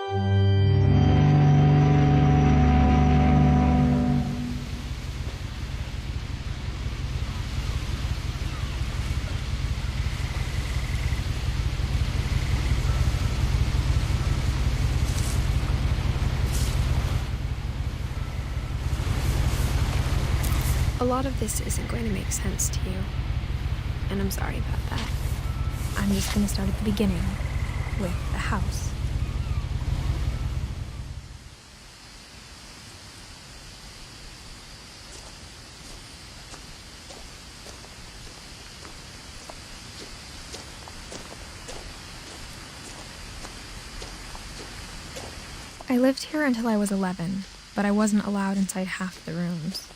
A lot of this isn't going to make sense to you, and I'm sorry about that. I'm just going to start at the beginning, with the house. I lived here until I was 11, but I wasn't allowed inside half the rooms.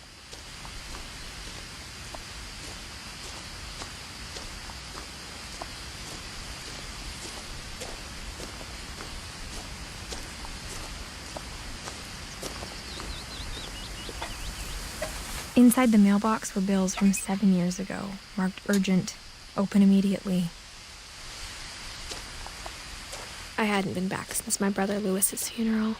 Inside the mailbox were bills from 7 years ago, marked urgent, open immediately. I hadn't been back since my brother Lewis's funeral.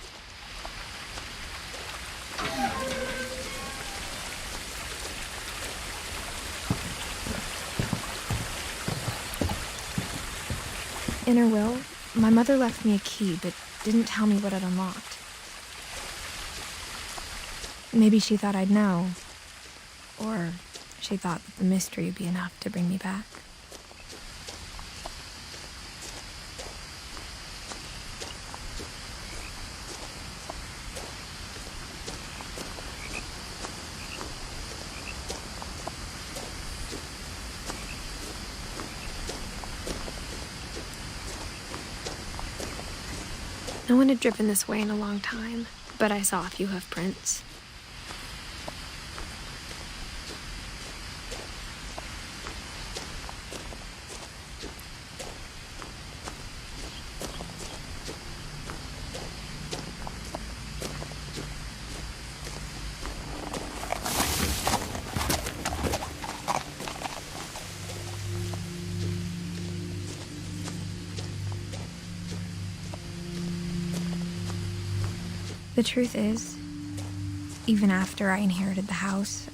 In her will, my mother left me a key, but didn't tell me what it unlocked. Maybe she thought I'd know. Or she thought that the mystery would be enough to bring me back. No one had driven this way in a long time, but I saw a few hoof prints. The truth is, even after I inherited the house,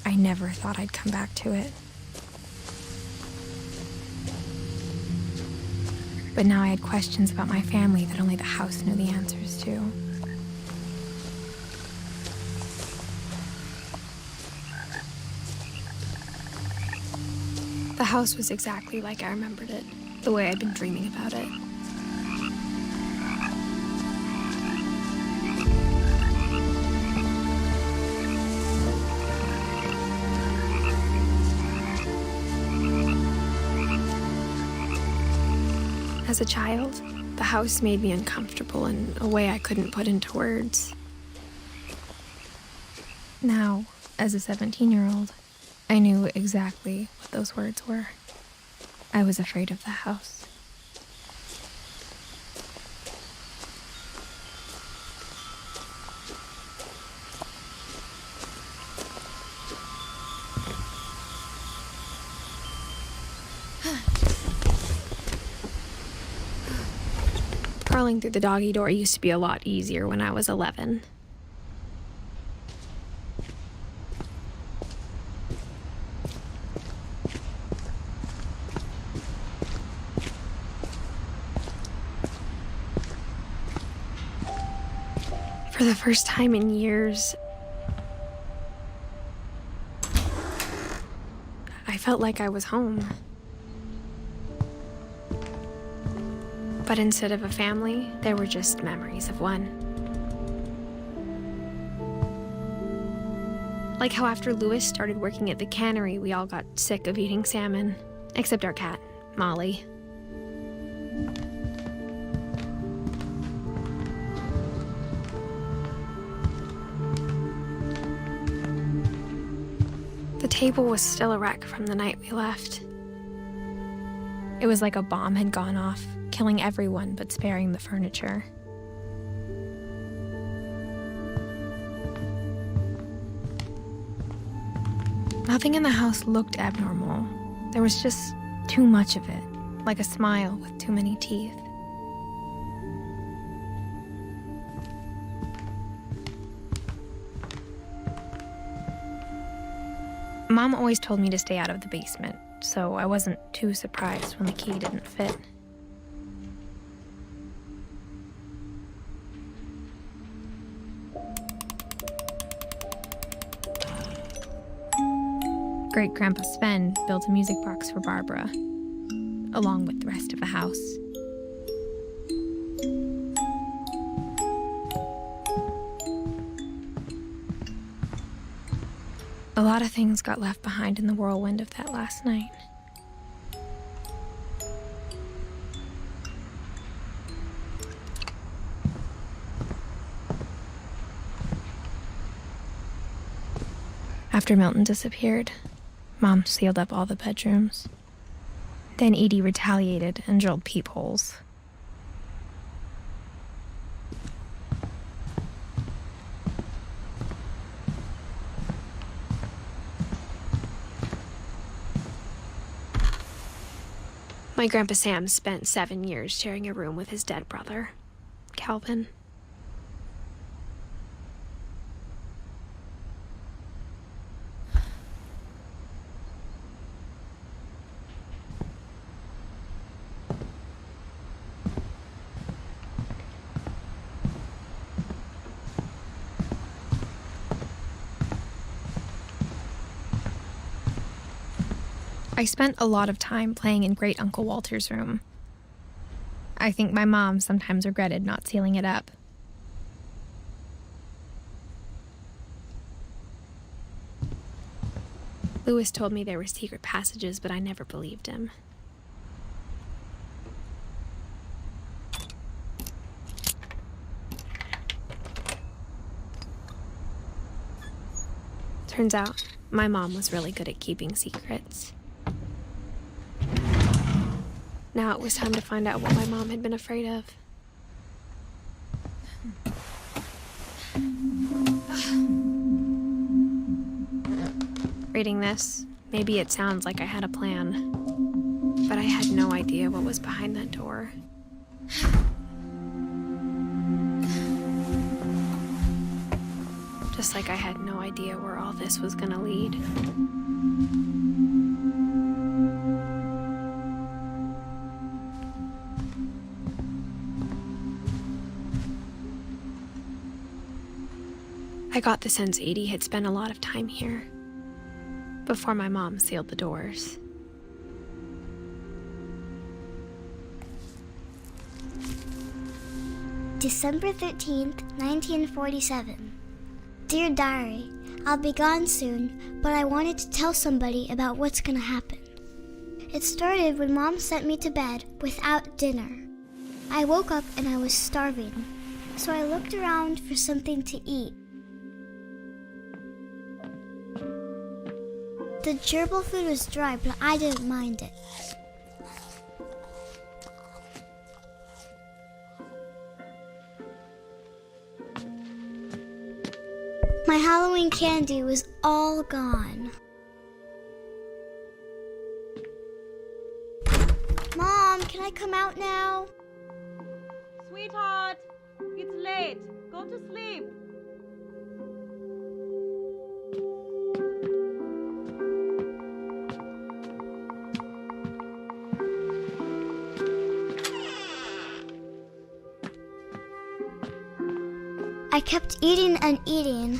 I never thought I'd come back to it. But now I had questions about my family that only the house knew the answers to. The house was exactly like I remembered it, the way I'd been dreaming about it. As a child, the house made me uncomfortable in a way I couldn't put into words. Now, as a 17-year-old, I knew exactly what those words were. I was afraid of the house. Crawling through the doggy door used to be a lot easier when I was 11. For the first time in years, I felt like I was home. But instead of a family, there were just memories of one. Like how after Lewis started working at the cannery, we all got sick of eating salmon, except our cat, Molly. The table was still a wreck from the night we left. It was like a bomb had gone off, killing everyone but sparing the furniture. Nothing in the house looked abnormal. There was just too much of it, like a smile with too many teeth. Mom always told me to stay out of the basement, so I wasn't too surprised when the key didn't fit. Great-Grandpa Sven built a music box for Barbara, along with the rest of the house. A lot of things got left behind in the whirlwind of that last night. After Milton disappeared, Mom sealed up all the bedrooms. Then Edie retaliated and drilled peepholes. My Grandpa Sam spent 7 years sharing a room with his dead brother, Calvin. I spent a lot of time playing in Great Uncle Walter's room. I think my mom sometimes regretted not sealing it up. Louis told me there were secret passages, but I never believed him. Turns out, my mom was really good at keeping secrets. Now it was time to find out what my mom had been afraid of. Reading this, maybe it sounds like I had a plan, but I had no idea what was behind that door. Just like I had no idea where all this was gonna lead. I got the sense Edie had spent a lot of time here, before my mom sealed the doors. December 13th, 1947. Dear Diary, I'll be gone soon, but I wanted to tell somebody about what's gonna happen. It started when Mom sent me to bed without dinner. I woke up and I was starving, so I looked around for something to eat. The gerbil food was dry, but I didn't mind it. My Halloween candy was all gone. Mom, can I come out now? Sweetheart, it's late. Go to sleep. I kept eating and eating.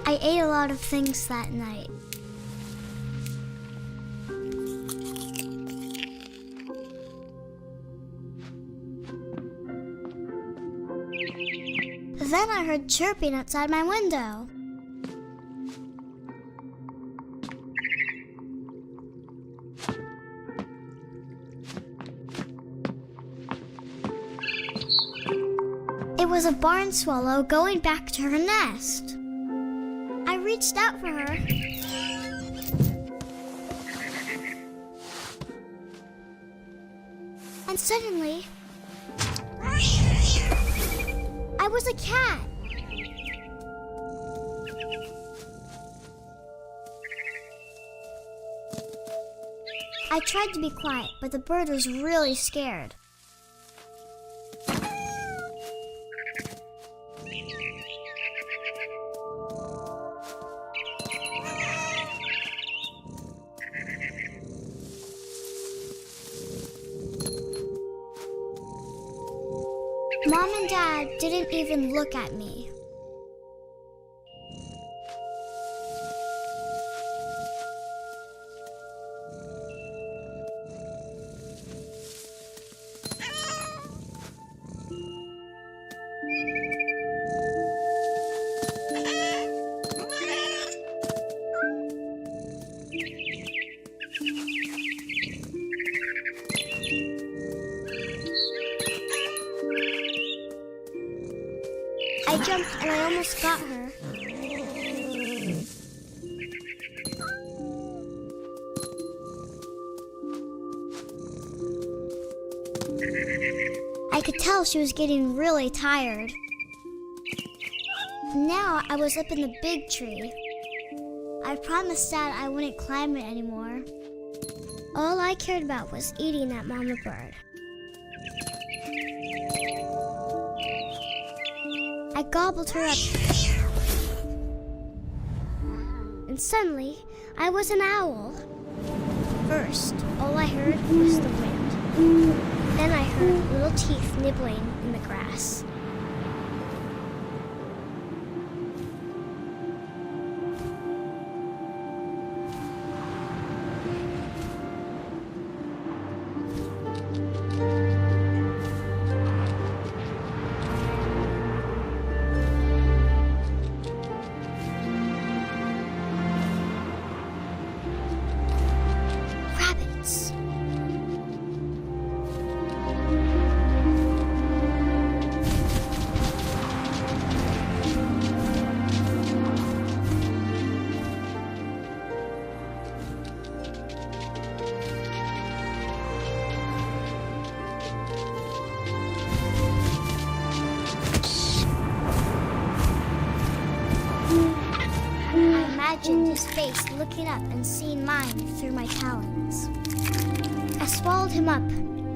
I ate a lot of things that night. Then I heard chirping outside my window. It was a barn swallow going back to her nest. I reached out for her. And suddenly, I was a cat. I tried to be quiet, but the bird was really scared. Mom and Dad didn't even look at me. I jumped and I almost got her. I could tell she was getting really tired. Now I was up in the big tree. I promised Dad I wouldn't climb it anymore. All I cared about was eating that mama bird. I gobbled her up. And suddenly, I was an owl. First, all I heard was the wind. Then I heard little teeth nibbling in the grass. Rabbits. I imagined his face looking up and seeing mine through my talons. I swallowed him up,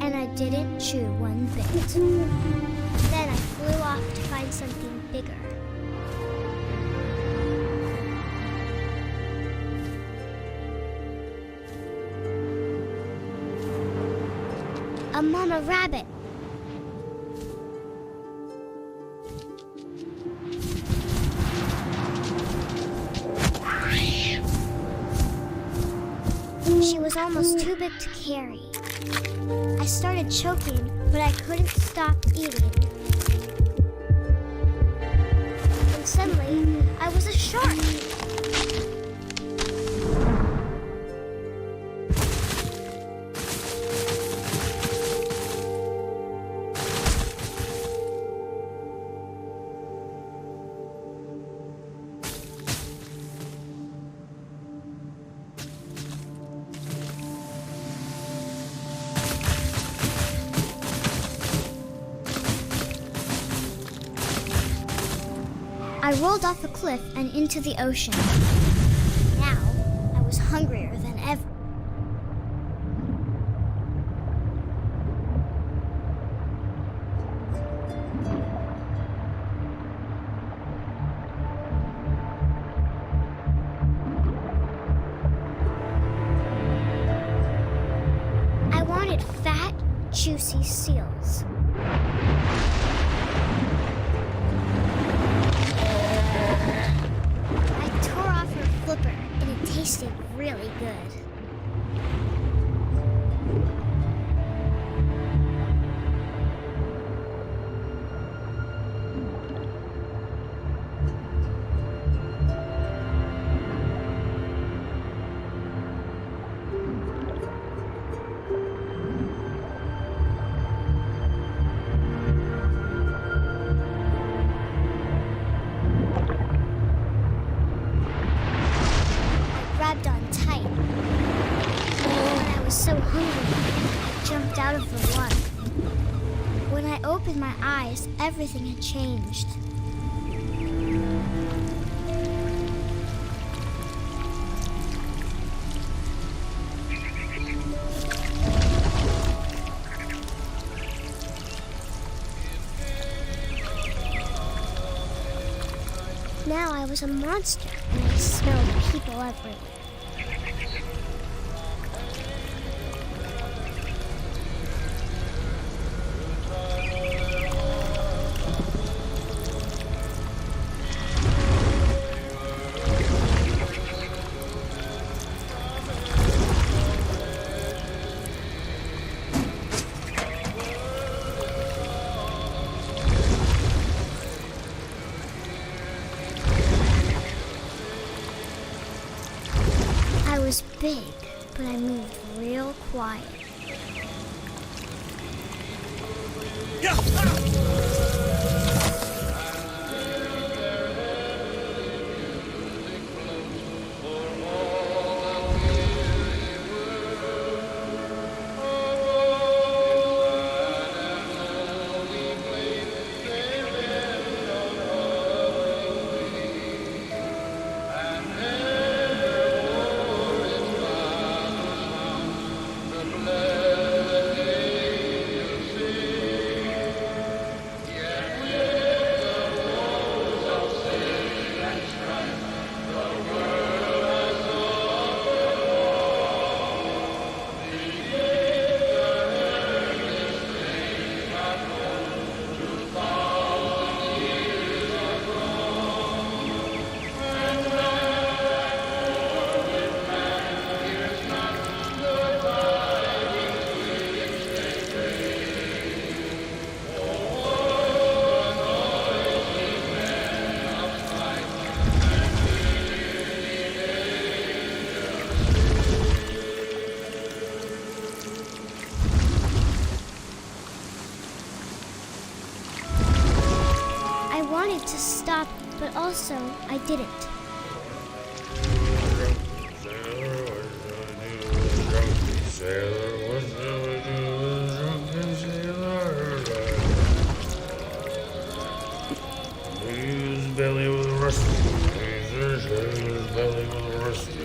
and I didn't chew one bit. Then I flew off to find something bigger. A mama rabbit. She was almost too big to carry. I started choking, but I couldn't stop eating. And suddenly, I was a shark. I rolled off a cliff and into the ocean. Now, I was hungrier than ever. I wanted fat, juicy seals. And it tasted really good. Grabbed on tight. When I was so hungry, I jumped out of the water. When I opened my eyes, everything had changed. Now I was a monster, and I smelled people everywhere. was big, but I moved real quiet. I wanted to stop, but also I didn't. His belly was rusty. His belly was rusty.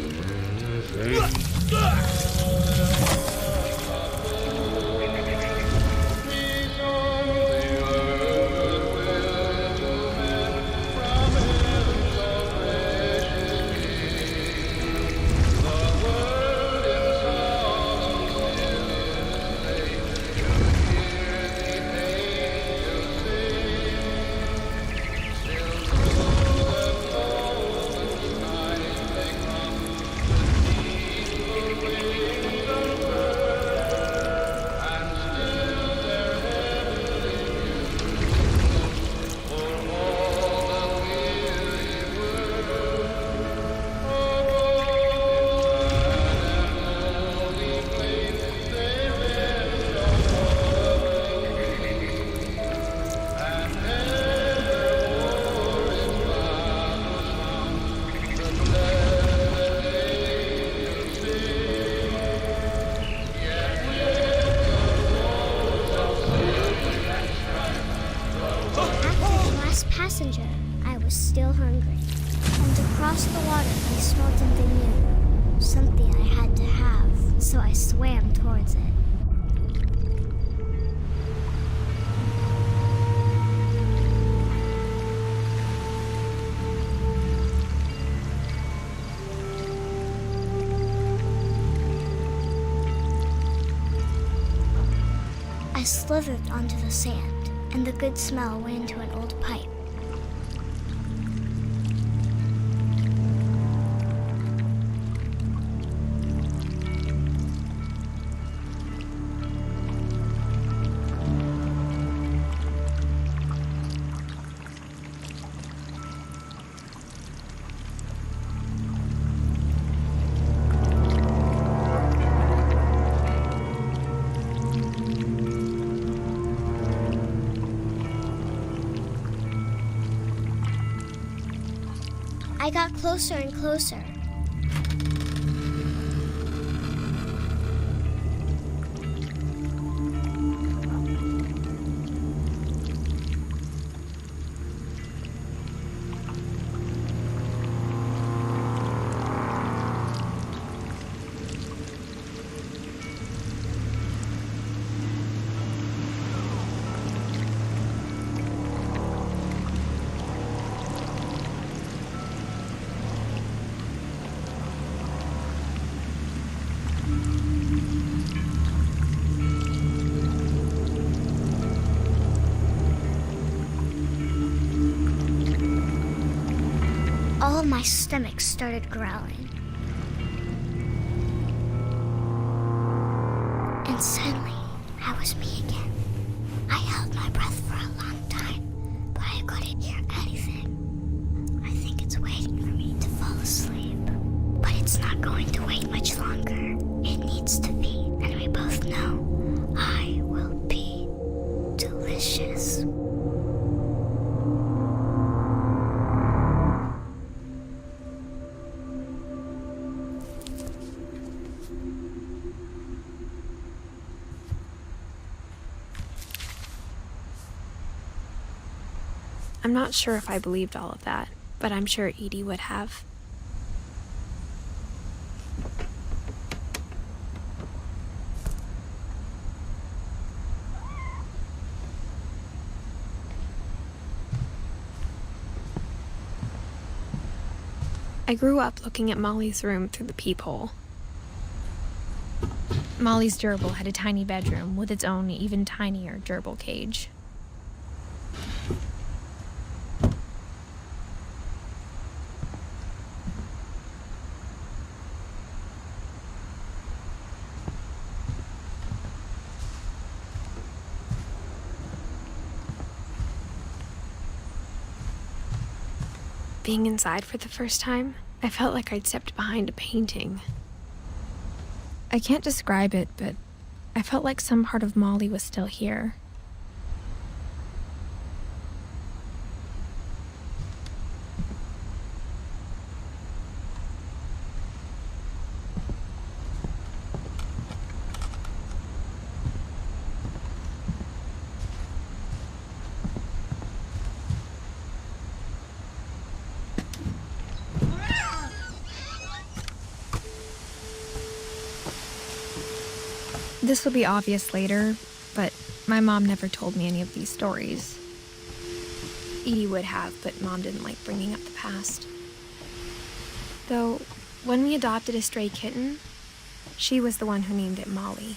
Passenger, I was still hungry. And across the water, I smelled something new. Something I had to have, so I swam towards it. I slithered onto the sand, and the good smell went into an old pipe. I got closer and closer. All of my stomach started growling. And suddenly, I was me again. I held my breath for a long time, but I couldn't hear anything. I think it's waiting for me to fall asleep, but it's not going to wake me I'm not sure if I believed all of that, but I'm sure Edie would have. I grew up looking at Molly's room through the peephole. Molly's gerbil had a tiny bedroom with its own even tinier gerbil cage. Being inside for the first time, I felt like I'd stepped behind a painting. I can't describe it, but I felt like some part of Molly was still here. This will be obvious later, but my mom never told me any of these stories. Edie would have, but Mom didn't like bringing up the past. Though, when we adopted a stray kitten, she was the one who named it Molly.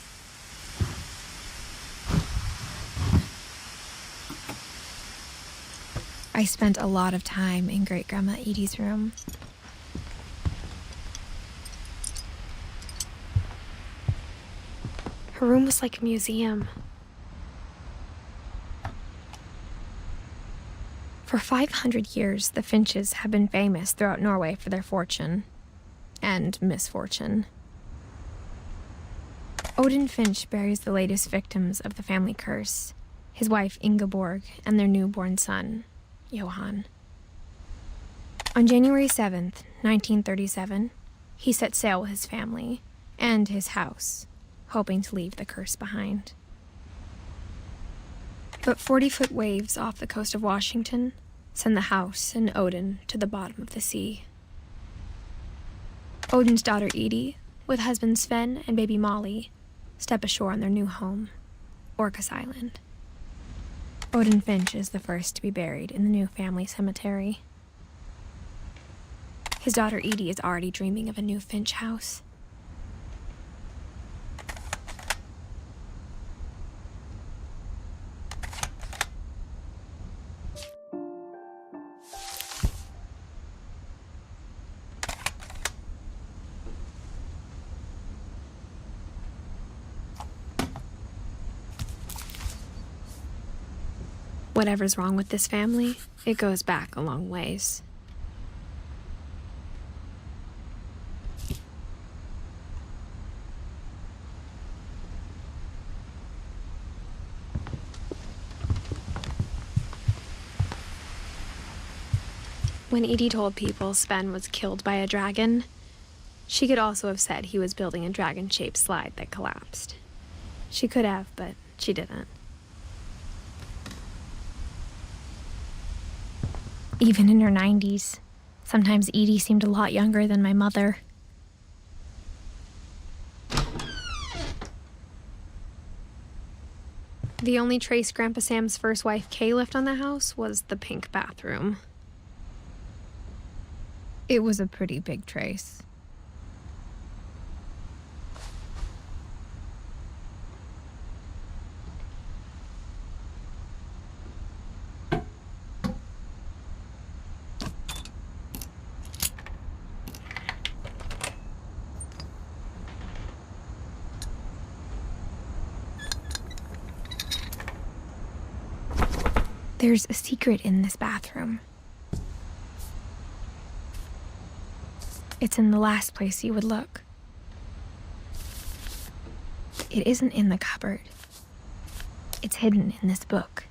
I spent a lot of time in Great-Grandma Edie's room. Her room was like a museum. For 500 years, the Finches have been famous throughout Norway for their fortune and misfortune. Odin Finch buries the latest victims of the family curse, his wife Ingeborg and their newborn son, Johan. On January 7th, 1937, he set sail with his family and his house, hoping to leave the curse behind. But 40-foot waves off the coast of Washington send the house and Odin to the bottom of the sea. Odin's daughter Edie, with husband Sven and baby Molly, step ashore on their new home, Orcas Island. Odin Finch is the first to be buried in the new family cemetery. His daughter Edie is already dreaming of a new Finch house. Whatever's wrong with this family, it goes back a long ways. When Edie told people Sven was killed by a dragon, she could also have said he was building a dragon-shaped slide that collapsed. She could have, but she didn't. Even in her 90s, sometimes Edie seemed a lot younger than my mother. The only trace Grandpa Sam's first wife Kay left on the house was the pink bathroom. It was a pretty big trace. There's a secret in this bathroom. It's in the last place you would look. It isn't in the cupboard. It's hidden in this book.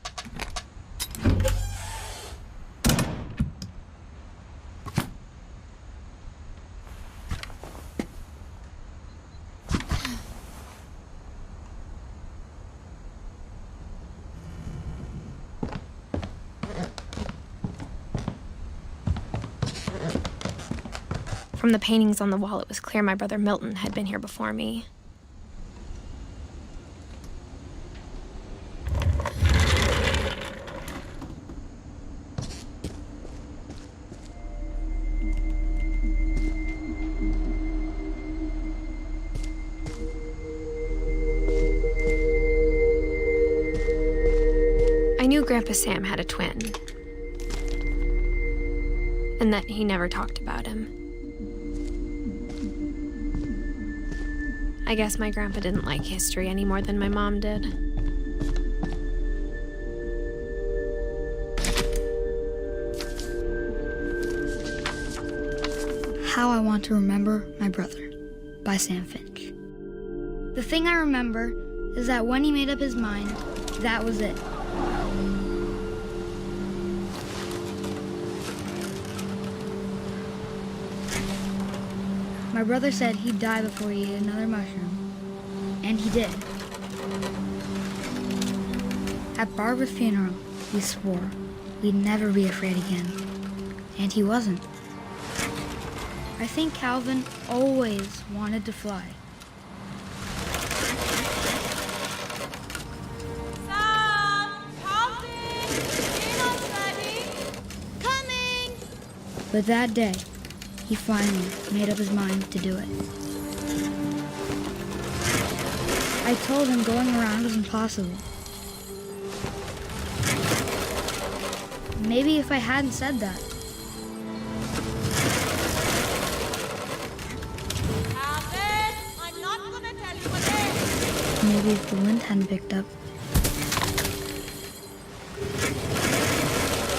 From the paintings on the wall, it was clear my brother Milton had been here before me. I knew Grandpa Sam had a twin, and that he never talked about him. I guess my grandpa didn't like history any more than my mom did. How I Want to Remember My Brother by Sam Finch. The thing I remember is that when he made up his mind, that was it. My brother said he'd die before he ate another mushroom, and he did. At Barbara's funeral, we swore we'd never be afraid again, and he wasn't. I think Calvin always wanted to fly. Sam! Calvin! Dinner's ready! Coming! But that day, he finally made up his mind to do it. I told him going around was impossible. Maybe if I hadn't said that, Calvin! I'm not gonna tell you again! maybe if the wind hadn't picked up,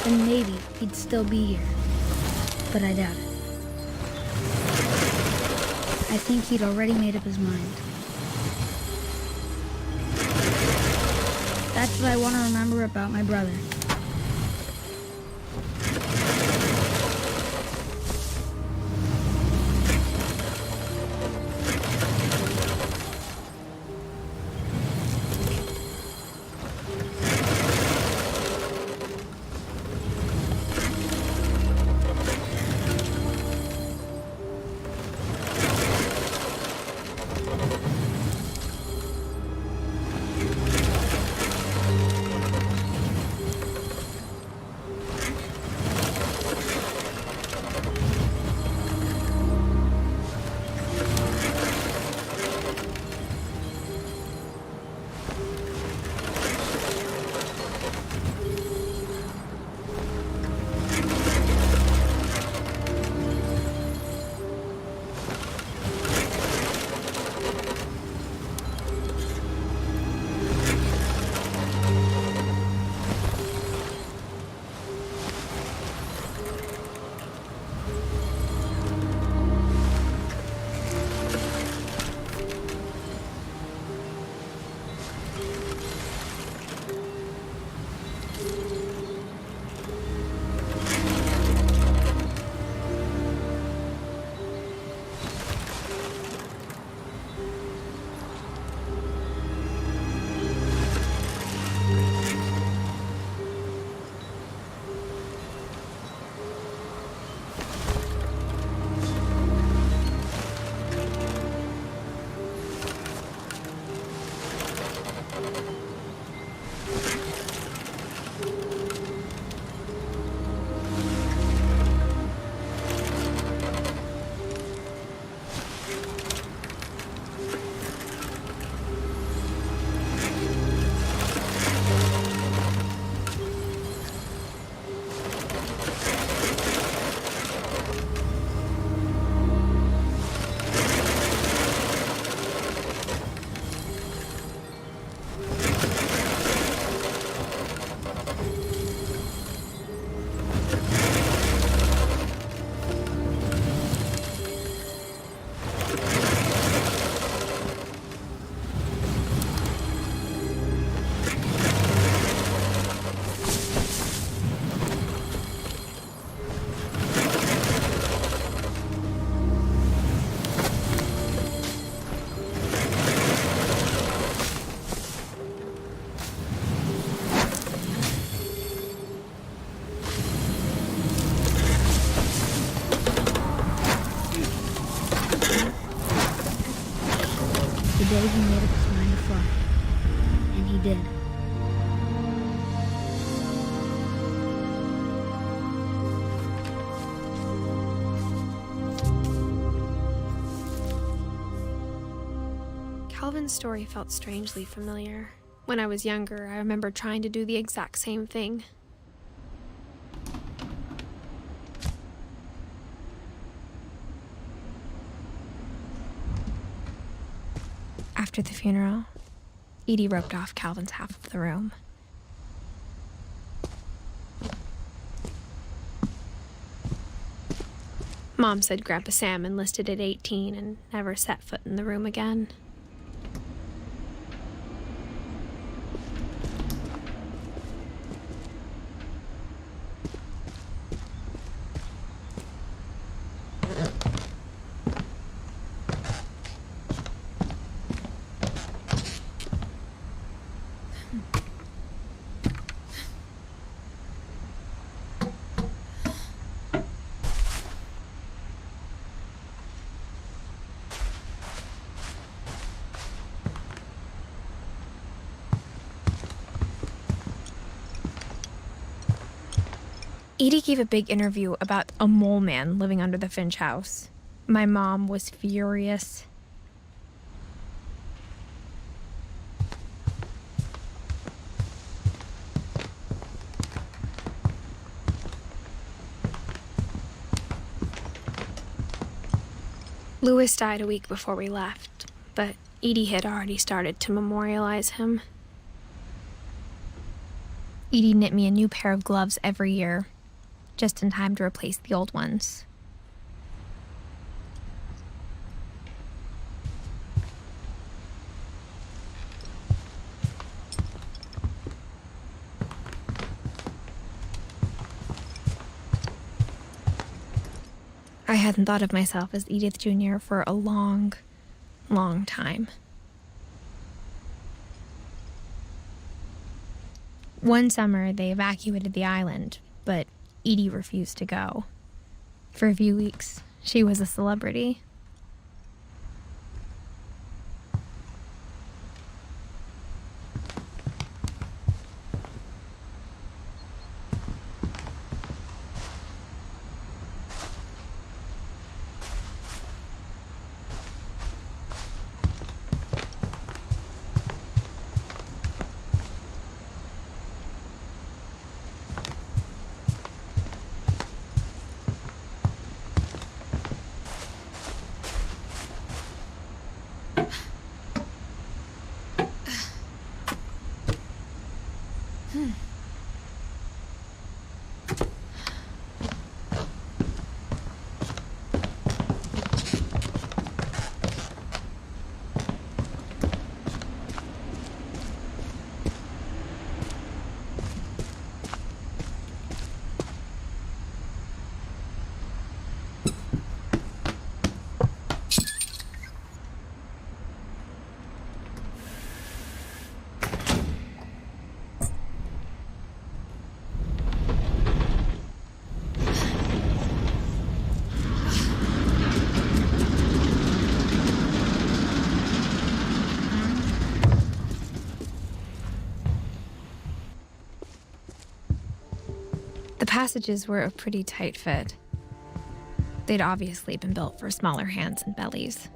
then maybe he'd still be here. But I doubt it. I think he'd already made up his mind. That's what I want to remember about my brother. the day he made up his mind to fly. And he did. Calvin's story felt strangely familiar. When I was younger, I remember trying to do the exact same thing. After the funeral, Edie roped off Calvin's half of the room. Mom said Grandpa Sam enlisted at 18 and never set foot in the room again. Edie gave a big interview about a mole man living under the Finch house. My mom was furious. Louis died a week before we left, but Edie had already started to memorialize him. Edie knit me a new pair of gloves every year, just in time to replace the old ones. I hadn't thought of myself as Edith Jr. for a long, long time. One summer, they evacuated the island, but Edie refused to go. For a few weeks, she was a celebrity. The passages were a pretty tight fit. They'd obviously been built for smaller hands and bellies.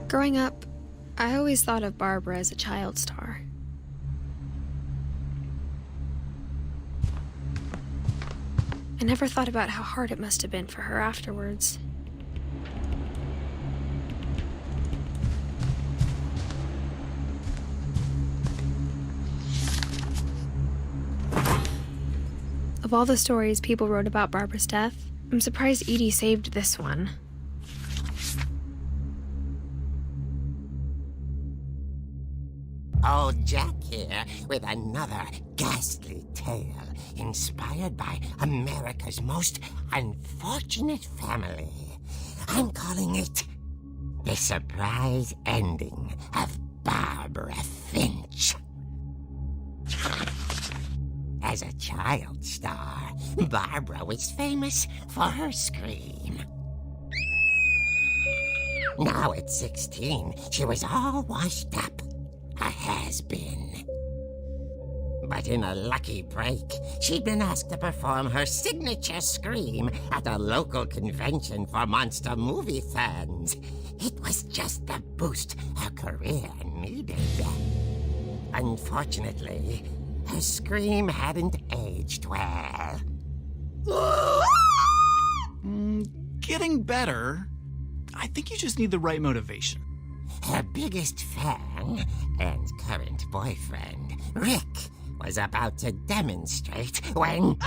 Growing up, I always thought of Barbara as a child star. I never thought about how hard it must have been for her afterwards. Of all the stories people wrote about Barbara's death, I'm surprised Edie saved this one. Old Jack here with another ghastly tale inspired by America's most unfortunate family. I'm calling it The Surprise Ending of Barbara Finch. As a child star, Barbara was famous for her scream. Now at 16, she was all washed up. A has-been. But in a lucky break, she'd been asked to perform her signature scream at a local convention for monster movie fans. It was just the boost her career needed. Unfortunately, her scream hadn't aged well. Getting better. I think you just need the right motivation. Her biggest fan and current boyfriend, Rick, was about to demonstrate when...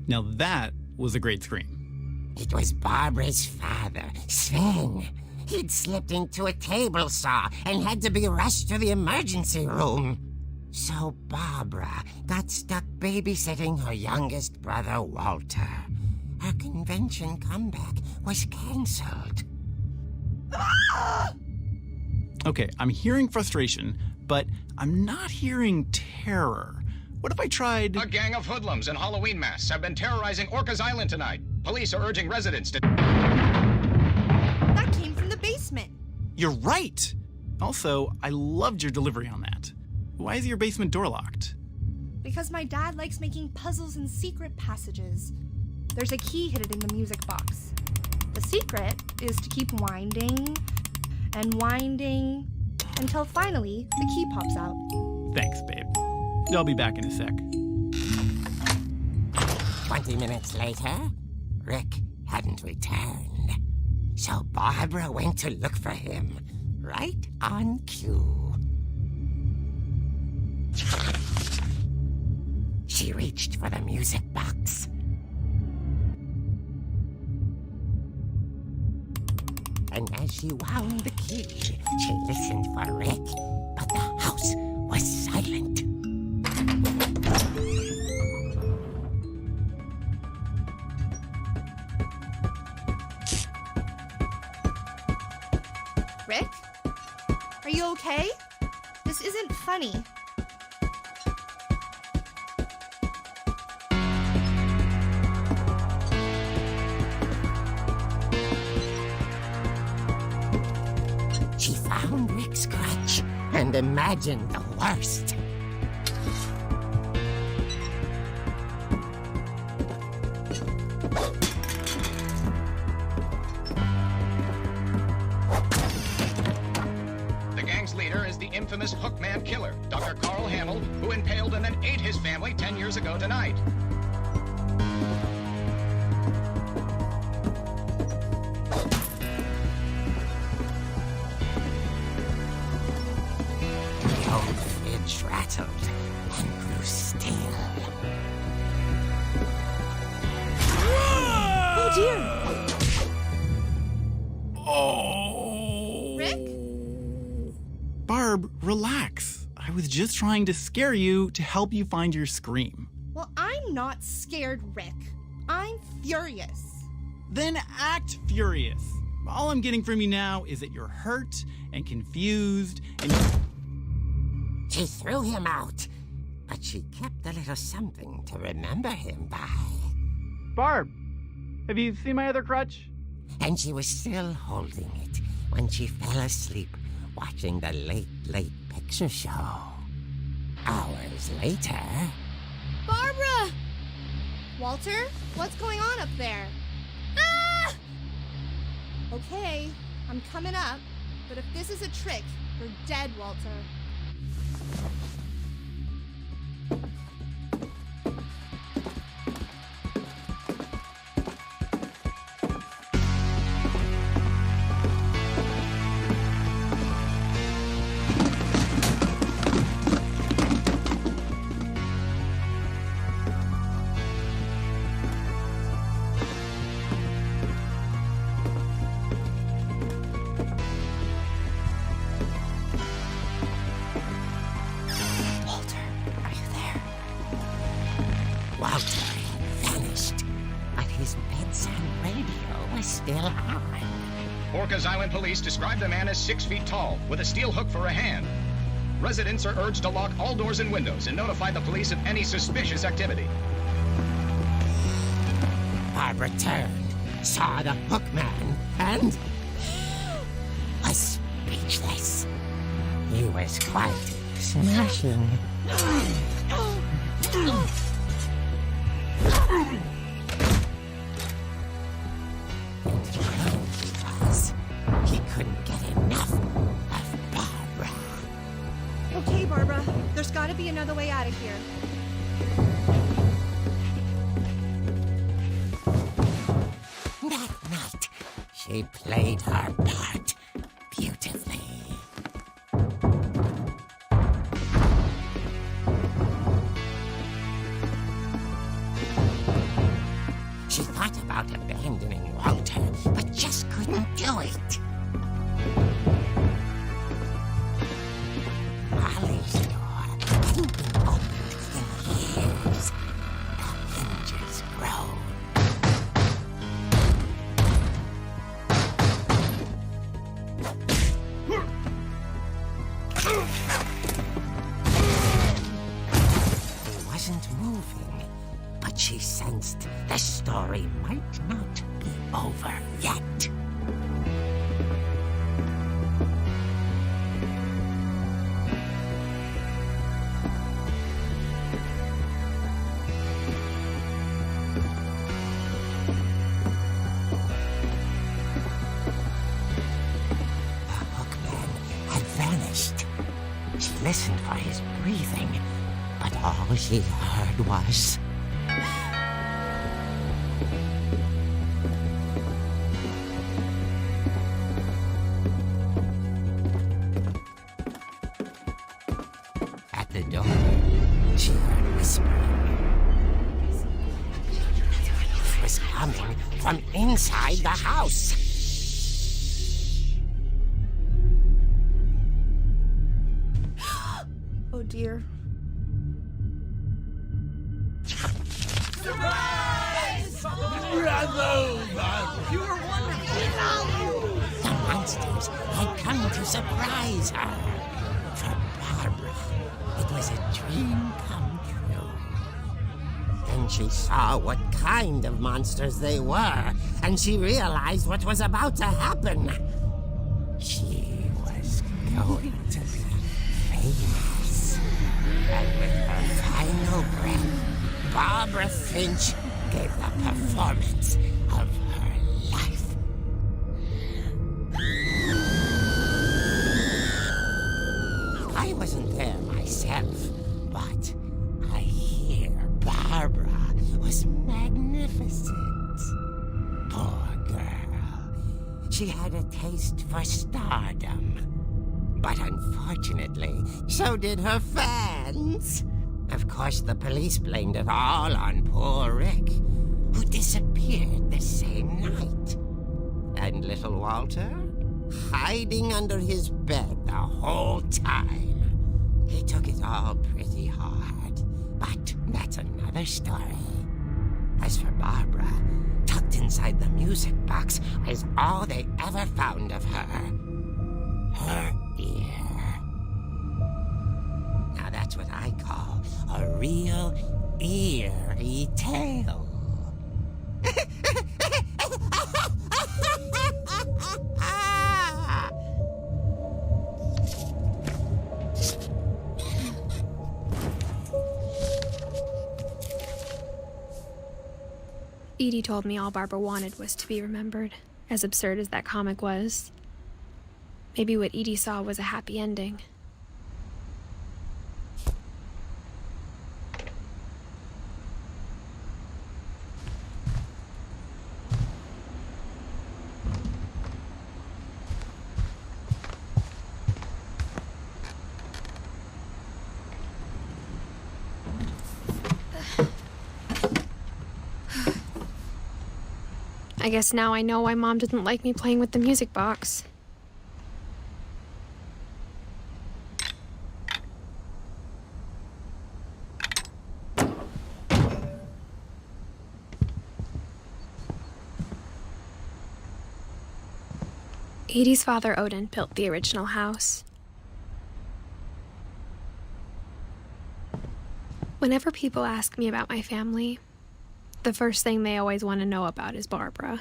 Now that was a great scream. It was Barbara's father, Sven. He'd slipped into a table saw and had to be rushed to the emergency room. So Barbara got stuck babysitting her youngest brother, Walter. Her convention comeback was cancelled. Okay, I'm hearing frustration, but I'm not hearing terror. What if I tried... A gang of hoodlums in Halloween masks have been terrorizing Orcas Island tonight. Police are urging residents to... That came from the basement. You're right! Also, I loved your delivery on that. Why is your basement door locked? Because my dad likes making puzzles and secret passages. There's a key hidden in the music box. The secret is to keep winding and winding until finally the key pops out. Thanks, babe. I'll be back in a sec. 20 minutes later, Rick hadn't returned. So Barbara went to look for him, right on cue. She reached for the music box. And as she wound the key, she listened for Rick, but the house was silent. Rick? Are you okay? This isn't funny. She found Rick's crutch and imagined the worst. The gang's leader is the infamous Hookman killer, Dr. Carl Hamill, who impaled and then ate his family 10 years ago tonight. The old fridge rattled and grew still. Oh dear! Oh! Rick? Barb, relax. I was just trying to scare you to help you find your scream. Well, I'm not scared, Rick. I'm furious. Then act furious. All I'm getting from you now is that you're hurt and confused and... She threw him out, but she kept a little something to remember him by. Barb, have you seen my other crutch? And she was still holding it when she fell asleep watching the late picture show. Hours later... Barbara! Walter, what's going on up there? Ah! Okay, I'm coming up, but if this is a trick, you're dead, Walter. Walter had vanished, but his bedside radio was still on. Orcas Island police describe the man as 6 feet tall, with a steel hook for a hand. Residents are urged to lock all doors and windows and notify the police of any suspicious activity. Barbara turned, saw the hookman, and was speechless. He was quite smashing. He couldn't get enough of Barbara. Okay, Barbara. There's gotta be another way out of here. That night, she played her part beautifully. She thought about abandoning Walter, but just couldn't do it. Molly's door hadn't been opened in years. The hinges groaned. He wasn't moving, but she sensed the story might not be over yet. The hookman had vanished. She listened for his breathing, but all she heard was... At the door, she heard whispering. It was coming from inside the house. Oh dear. The monsters had come to surprise her. For Barbara, it was a dream come true. Then she saw what kind of monsters they were, and she realized what was about to happen. She was going to be famous. And with her final breath, Barbara Finch gave the performance of her life. I wasn't there myself, but I hear Barbara was magnificent. Poor girl. She had a taste for stardom. But unfortunately, so did her fans. Of course, the police blamed it all on poor Rick, who disappeared the same night. And little Walter, hiding under his bed the whole time. He took it all pretty hard, but that's another story. As for Barbara, tucked inside the music box was all they ever found of her. Her ear. Now that's what I call a real eerie tale. Edie told me all Barbara wanted was to be remembered, as absurd as that comic was. Maybe what Edie saw was a happy ending. I guess now I know why Mom didn't like me playing with the music box. Edie's father, Odin, built the original house. Whenever people ask me about my family, the first thing they always want to know about is Barbara.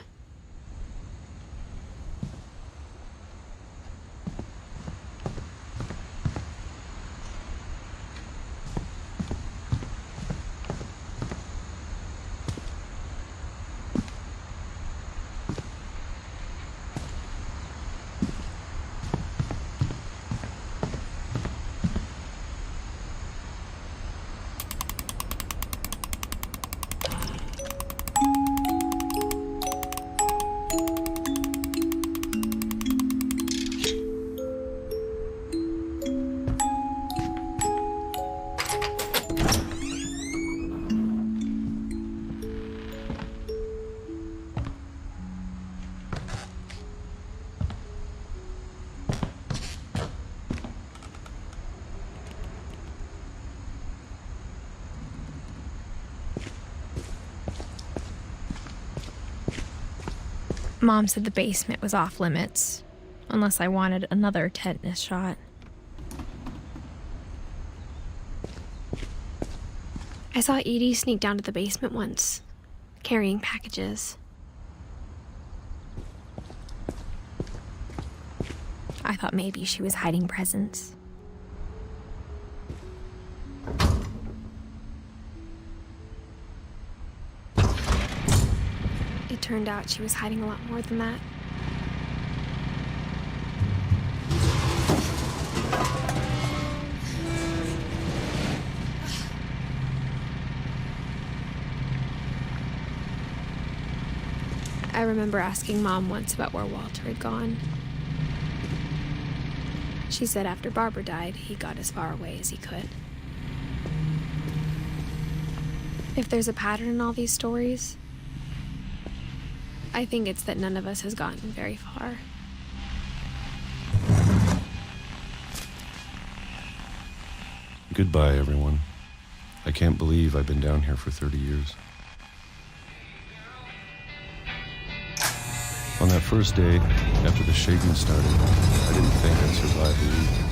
Mom said the basement was off limits, unless I wanted another tetanus shot. I saw Edie sneak down to the basement once, carrying packages. I thought maybe she was hiding presents. It turned out she was hiding a lot more than that. I remember asking Mom once about where Walter had gone. She said after Barbara died, he got as far away as he could. If there's a pattern in all these stories, I think it's that none of us has gotten very far. Goodbye, everyone. I can't believe I've been down here for 30 years. On that first day, after the shaking started, I didn't think I'd survive the week.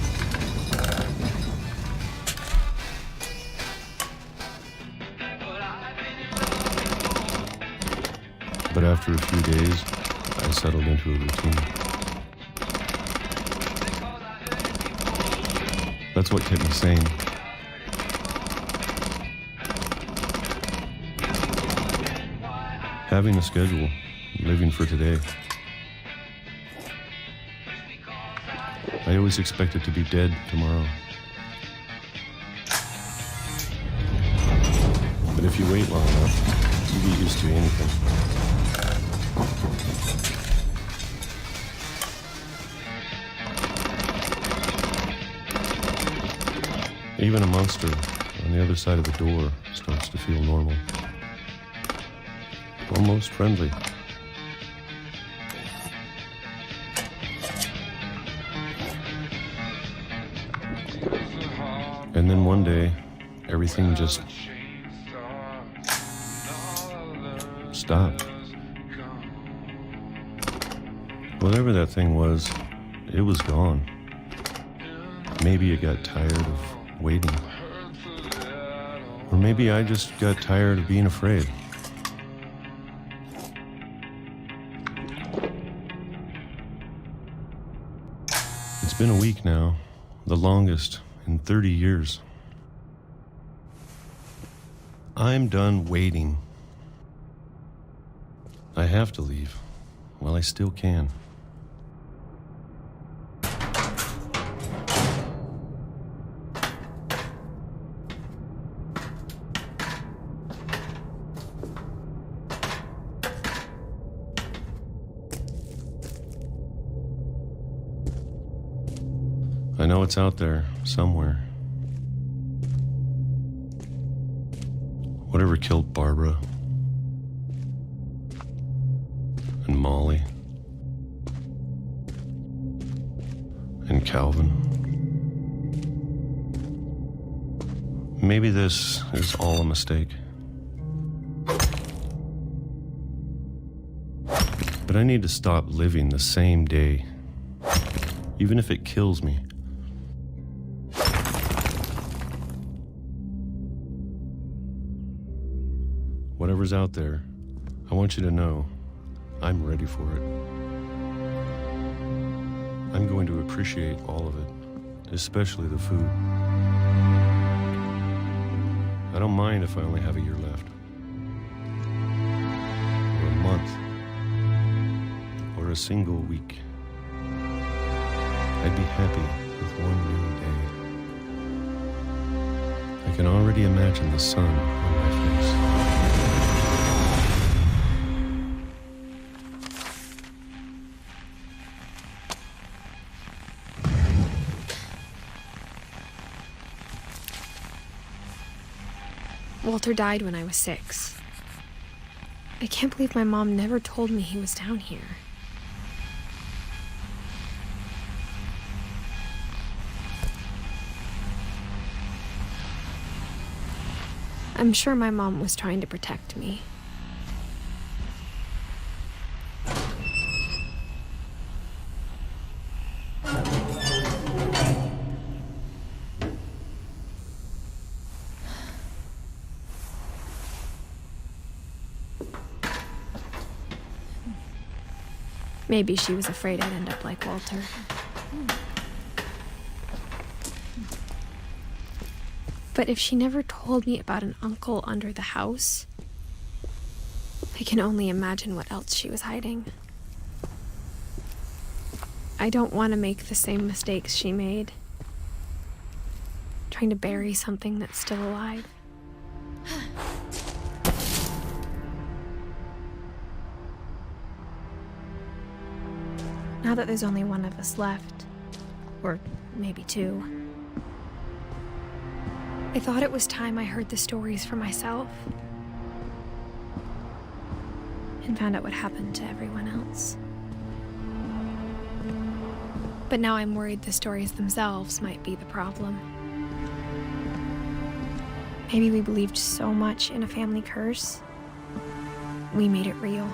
But after a few days, I settled into a routine. That's what kept me sane. Having a schedule, living for today. I always expected to be dead tomorrow. But if you wait long enough, you get used to anything. Even a monster on the other side of the door starts to feel normal. Almost friendly. And then one day, everything just stopped. Whatever that thing was, it was gone. Maybe it got tired of waiting. Or maybe I just got tired of being afraid. It's been a week now, the longest in 30 years. I'm done waiting. I have to leave while I still can. I know it's out there somewhere. Whatever killed Barbara and Molly and Calvin. Maybe this is all a mistake. But I need to stop living the same day, even if it kills me. Whatever's out there, I want you to know I'm ready for it. I'm going to appreciate all of it, especially the food. I don't mind if I only have a year left, or a month, or a single week. I'd be happy with one new day. I can already imagine the sun on my face. Walter died when I was 6. I can't believe my mom never told me he was down here. I'm sure my mom was trying to protect me. Maybe she was afraid I'd end up like Walter. But if she never told me about an uncle under the house, I can only imagine what else she was hiding. I don't want to make the same mistakes she made, trying to bury something that's still alive. Now that there's only one of us left, or maybe 2, I thought it was time I heard the stories for myself and found out what happened to everyone else. But now I'm worried the stories themselves might be the problem. Maybe we believed so much in a family curse, we made it real.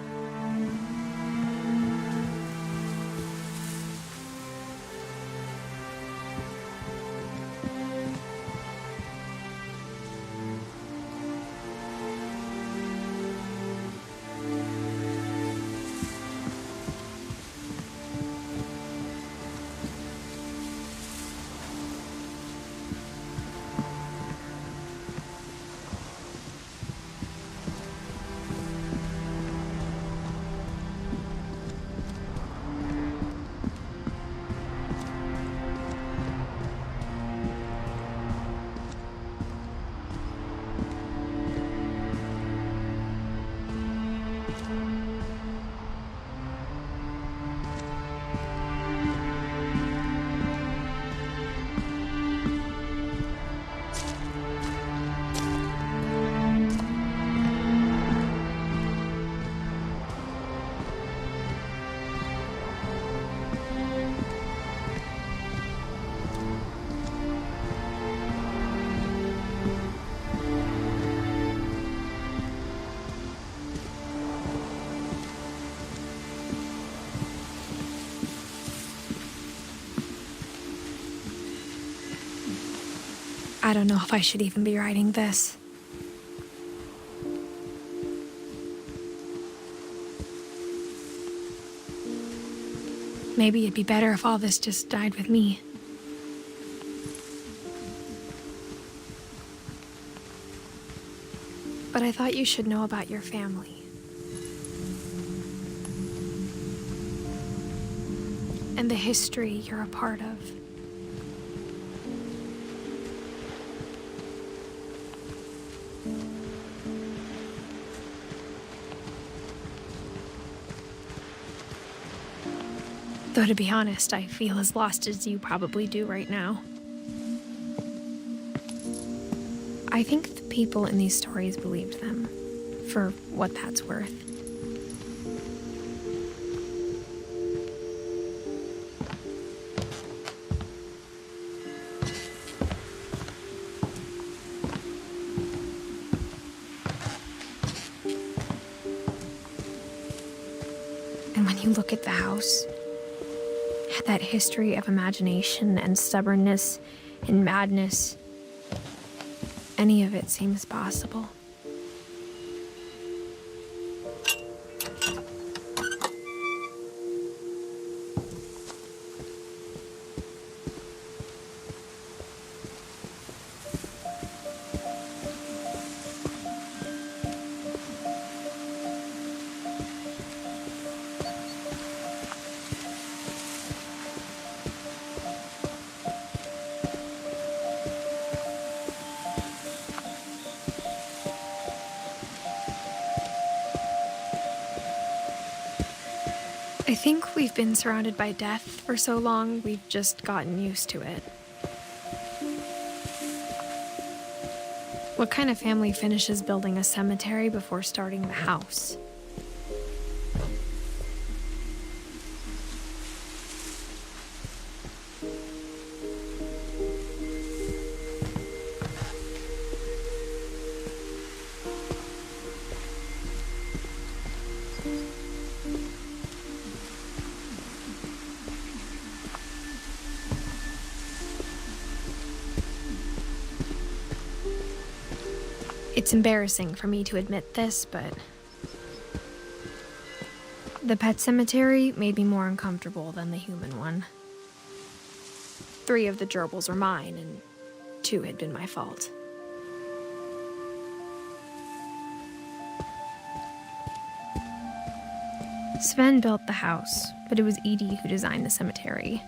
I don't know if I should even be writing this. Maybe it'd be better if all this just died with me. But I thought you should know about your family. And the history you're a part of. Though to be honest, I feel as lost as you probably do right now. I think the people in these stories believed them, for what that's worth. And when you look at the house, that history of imagination and stubbornness and madness, any of it seems possible. I think we've been surrounded by death for so long, we've just gotten used to it. What kind of family finishes building a cemetery before starting the house? It's embarrassing for me to admit this, but the pet cemetery made me more uncomfortable than the human one. 3 of the gerbils are mine, and 2 had been my fault. Sven built the house, but it was Edie who designed the cemetery.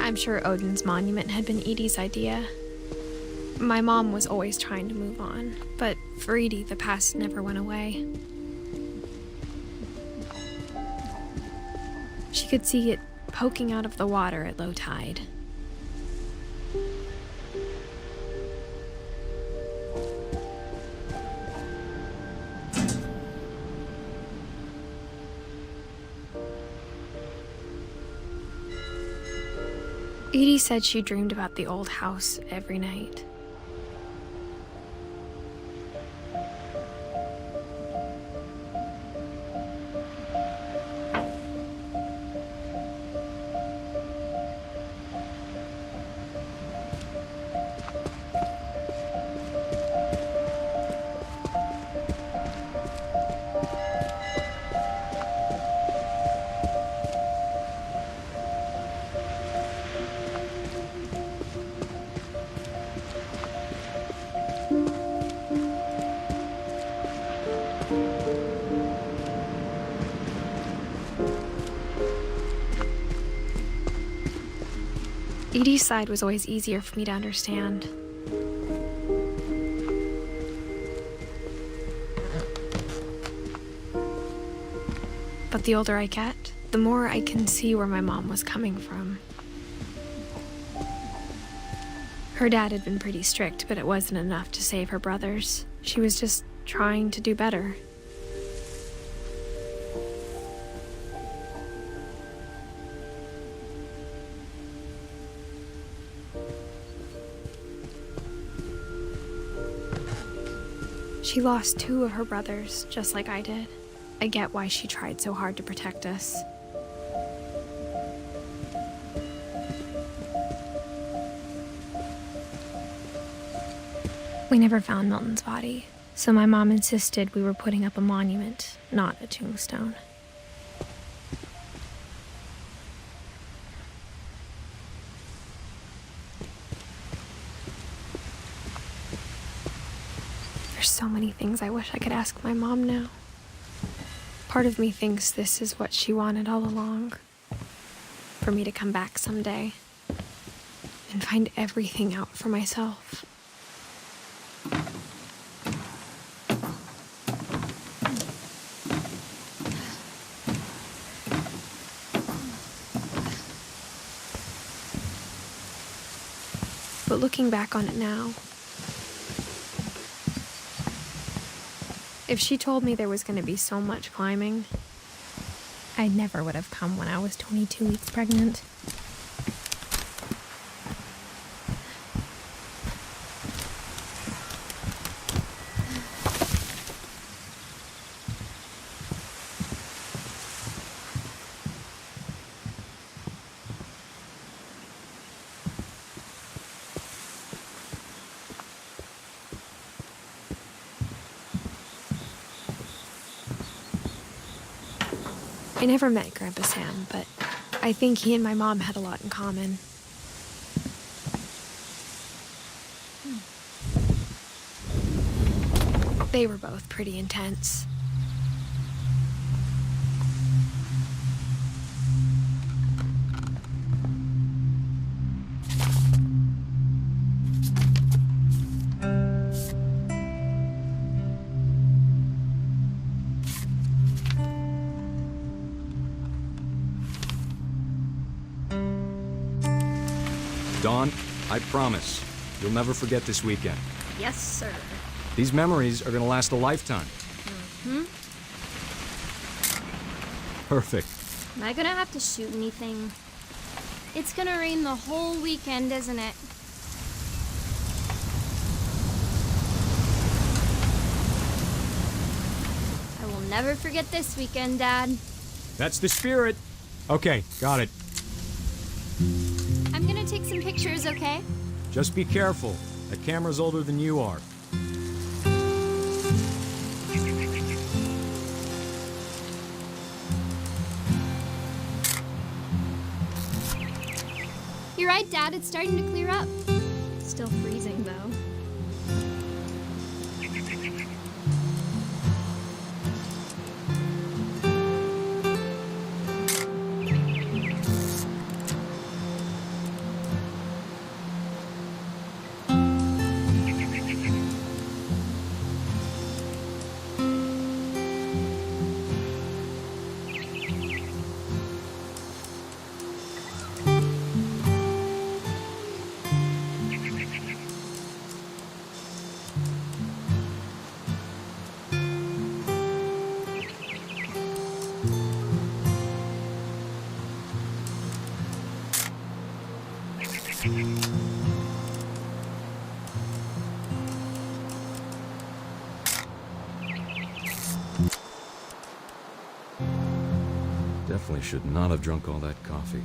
I'm sure Odin's monument had been Edie's idea. My mom was always trying to move on, but for Edie, the past never went away. She could see it poking out of the water at low tide. Edie said she dreamed about the old house every night. Edie's side was always easier for me to understand. But the older I get, the more I can see where my mom was coming from. Her dad had been pretty strict, but it wasn't enough to save her brothers. She was just trying to do better. She lost 2 of her brothers, just like I did. I get why she tried so hard to protect us. We never found Milton's body, so my mom insisted we were putting up a monument, not a tombstone. things I wish I could ask my mom now. Part of me thinks this is what she wanted all along. For me to come back someday and find everything out for myself. But looking back on it now, if she told me there was going to be so much climbing, I never would have come when I was 22 weeks pregnant. I never met Grandpa Sam, but I think he and my mom had a lot in common. They were both pretty intense. Dawn, I promise, you'll never forget this weekend. Yes, sir. These memories are gonna last a lifetime. Hmm? Perfect. Am I gonna have to shoot anything? It's gonna rain the whole weekend, isn't it? I will never forget this weekend, Dad. That's the spirit. Okay, got it. I'm gonna take some pictures, okay? Just be careful. That camera's older than you are. You're right, Dad. It's starting to clear up. Still freezing, though. Definitely should not have drunk all that coffee.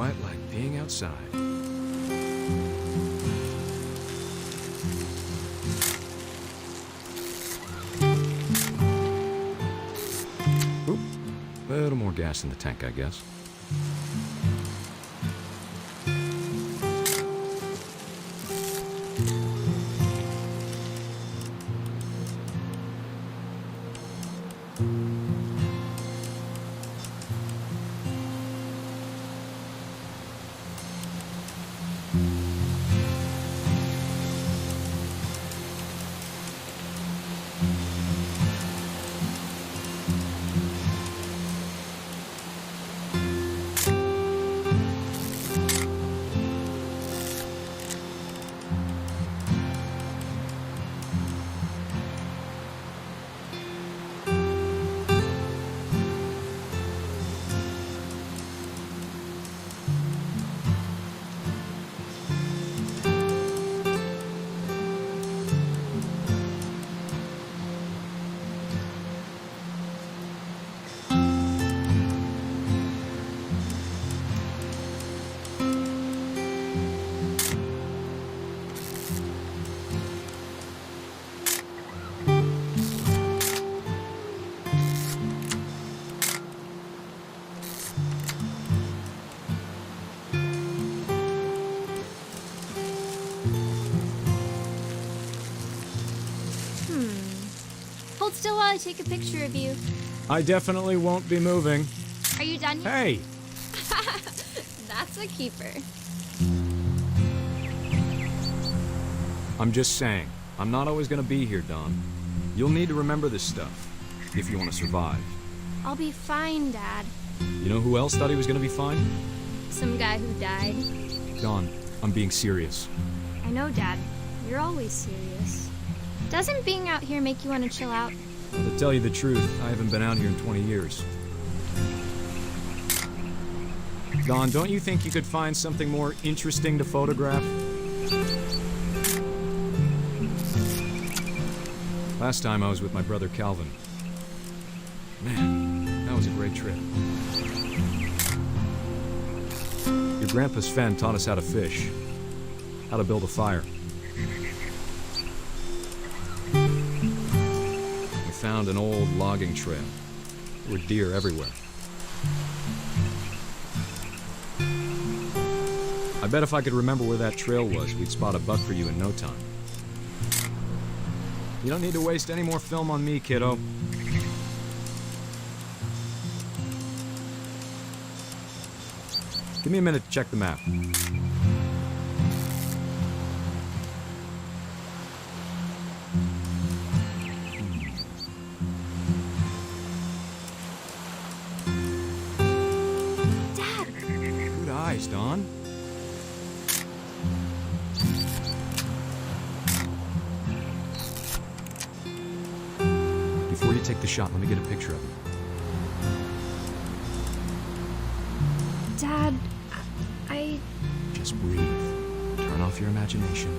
quite like being outside. Oop, a little more gas in the tank, I guess. Hold still while I take a picture of you. I definitely won't be moving. Are you done yet? Hey! That's a keeper. I'm just saying, I'm not always gonna be here, Dawn. You'll need to remember this stuff, if you want to survive. I'll be fine, Dad. You know who else thought he was gonna be fine? Some guy who died. Dawn, I'm being serious. I know, Dad. You're always serious. Doesn't being out here make you want to chill out? To tell you the truth, I haven't been out here in 20 years. Dawn, don't you think you could find something more interesting to photograph? Last time I was with my brother Calvin. Man, that was a great trip. Your grandpa Sven taught us how to fish, how to build a fire. We found an old logging trail. There were deer everywhere. I bet if I could remember where that trail was, we'd spot a buck for you in no time. You don't need to waste any more film on me, kiddo. Give me a minute to check the map. Dad! Good eyes, Dawn. Before you take the shot, let me get a picture of you. Dad, I... Just breathe. Turn off your imagination.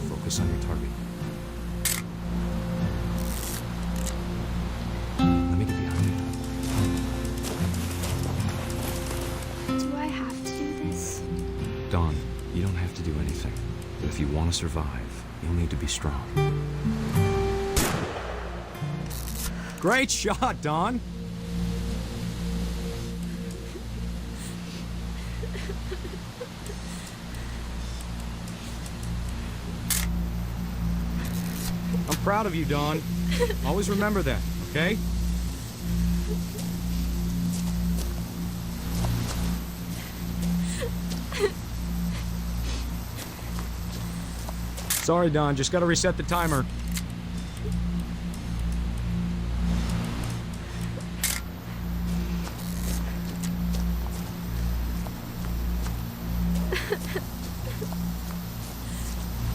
Focus on your target. Let me get behind you. Do I have to do this? Dawn, you don't have to do anything. But if you want to survive, you'll need to be strong. Great shot, Dawn! I'm proud of you, Dawn. Always remember that, okay? Sorry, Dawn, just gotta reset the timer.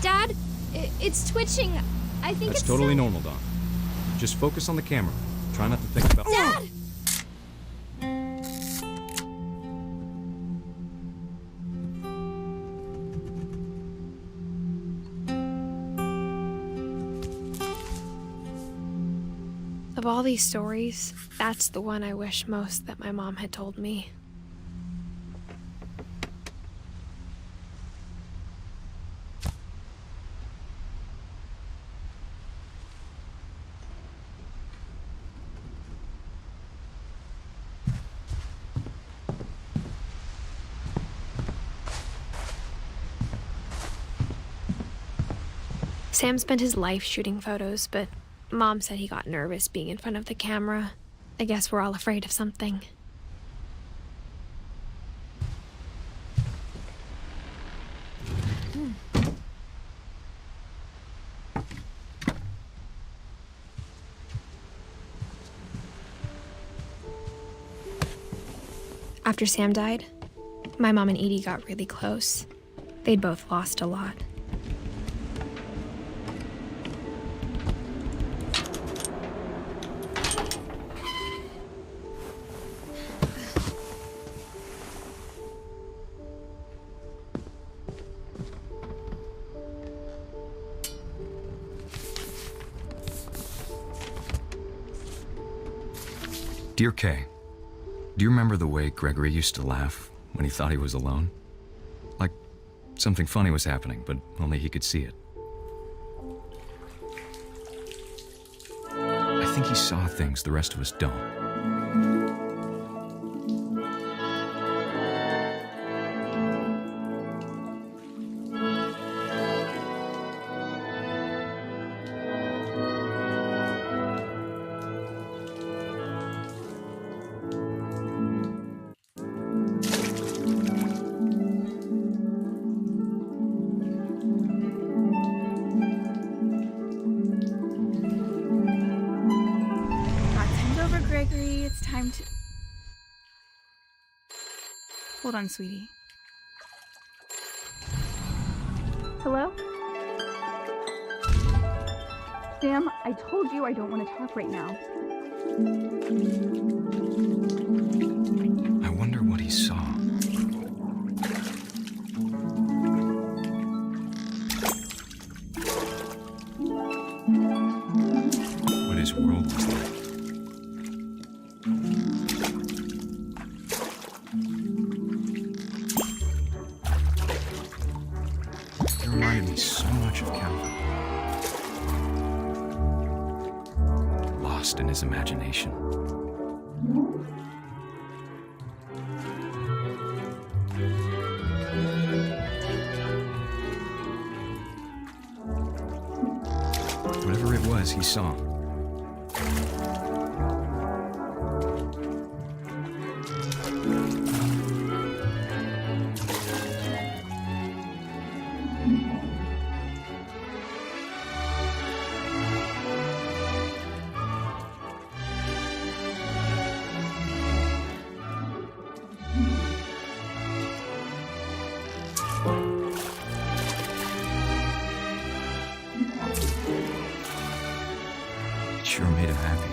Dad, it's twitching. I think That's it's totally so... normal, Dawn. Just focus on the camera. Try not to think about... Dad! Of all these stories, that's the one I wish most that my mom had told me. Sam spent his life shooting photos, but Mom said he got nervous being in front of the camera. I guess we're all afraid of something. After Sam died, my mom and Edie got really close. They'd both lost a lot. Dear Kay, do you remember the way Gregory used to laugh when he thought he was alone? Like something funny was happening, but only he could see it. I think he saw things the rest of us don't. Gregory, it's time to... Hold on, sweetie. Hello? Sam, I told you I don't want to talk right now. I wonder what he saw. What his world was like. It reminded me so much of Calvin. Lost in his imagination. Whatever it was he saw. It sure made him happy.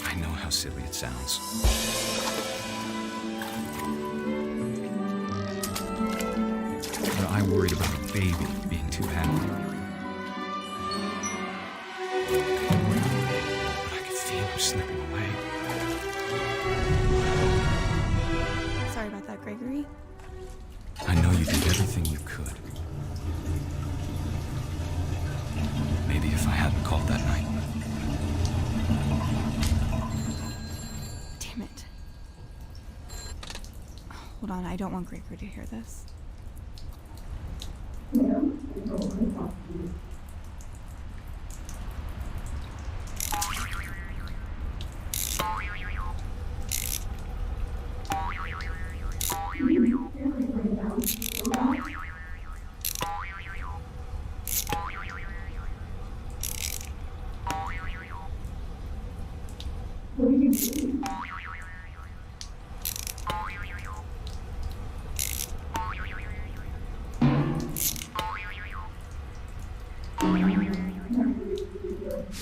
I know how silly it sounds. But I worried about a baby being too happy. But I could feel him slipping away. Sorry about that. that Gregory? I know you did everything you could. Maybe if I hadn't called that night. Damn it. Hold on, I don't want Gregory to hear this.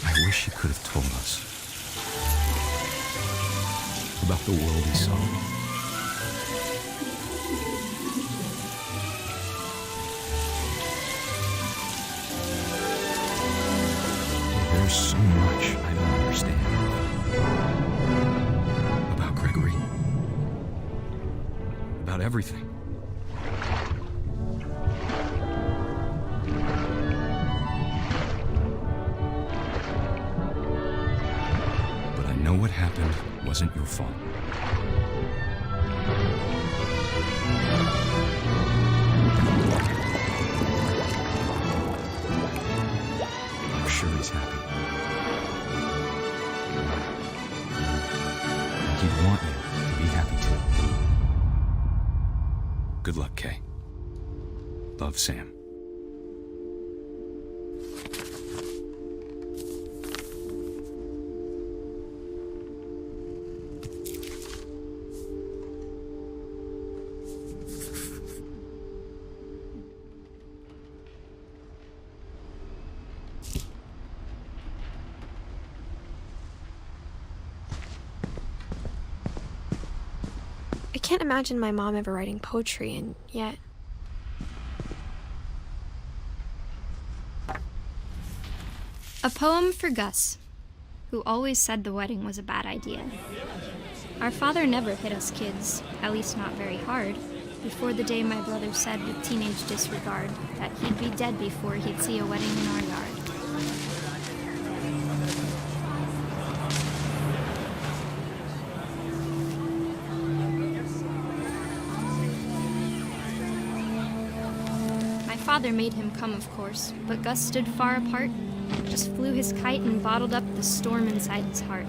I wish he could have told us about the world he saw. There's so much I don't understand about Gregory, about everything. I know what happened wasn't your fault. I'm sure he's happy. He'd want you to be happy too. Good luck, Kay. Love, Sam. I can't imagine my mom ever writing poetry, and yet... A poem for Gus, who always said the wedding was a bad idea. Our father never hit us kids, at least not very hard, before the day my brother said with teenage disregard that he'd be dead before he'd see a wedding in our yard. Father made him come, of course, but Gus stood far apart, just flew his kite and bottled up the storm inside his heart.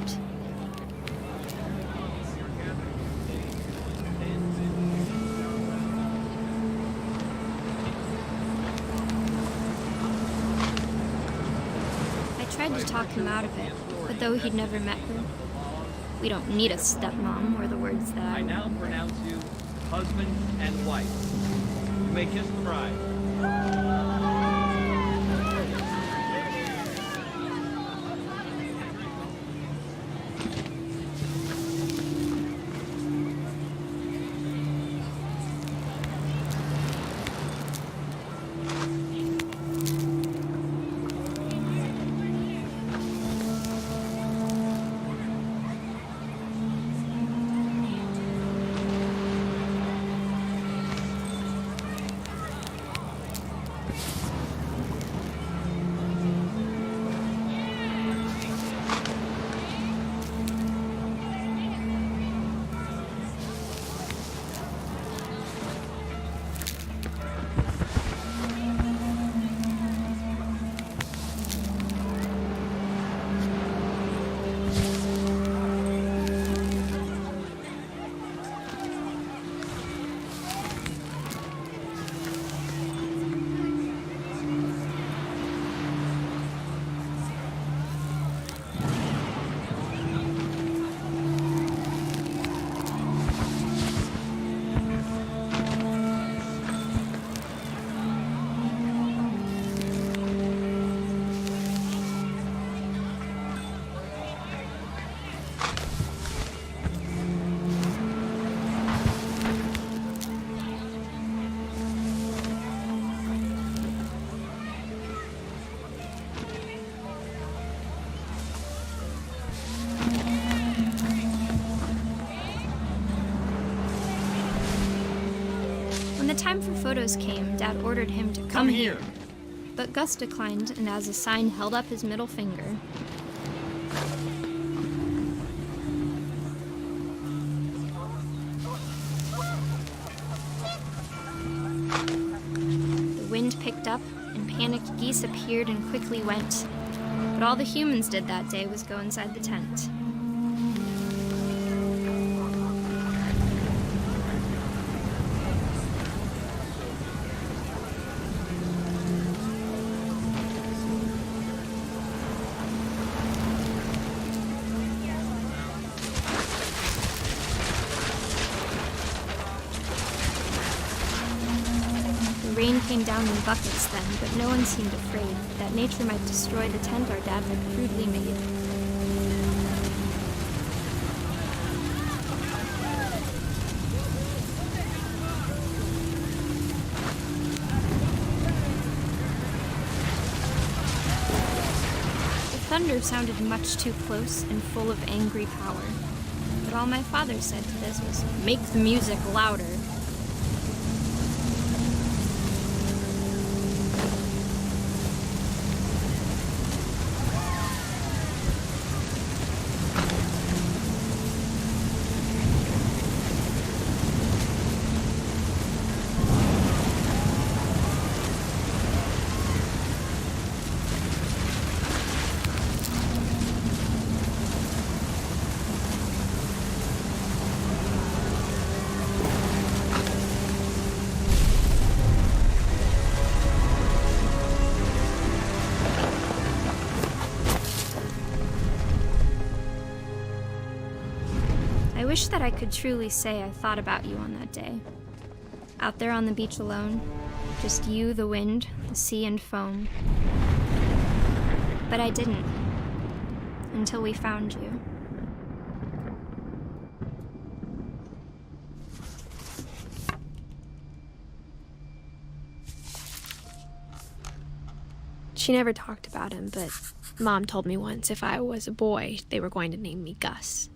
I tried to talk him out of it, but though he'd never met her, we don't need a stepmom, were the words that I now pronounce you husband and wife. You may kiss the bride. the time for photos came, Dad ordered him to come here. But Gus declined, and as a sign held up his middle finger. The wind picked up, and panicked geese appeared and quickly went. But all the humans did that day was go inside the tent. The rain came down in buckets then, but no one seemed afraid that nature might destroy the tent our dad had crudely made. The thunder sounded much too close and full of angry power. But all my father said to this was, "Make the music louder." I wish that I could truly say I thought about you on that day. Out there on the beach alone, just you, the wind, the sea, and foam. But I didn't, until we found you. She never talked about him, but Mom told me once if I was a boy, they were going to name me Gus.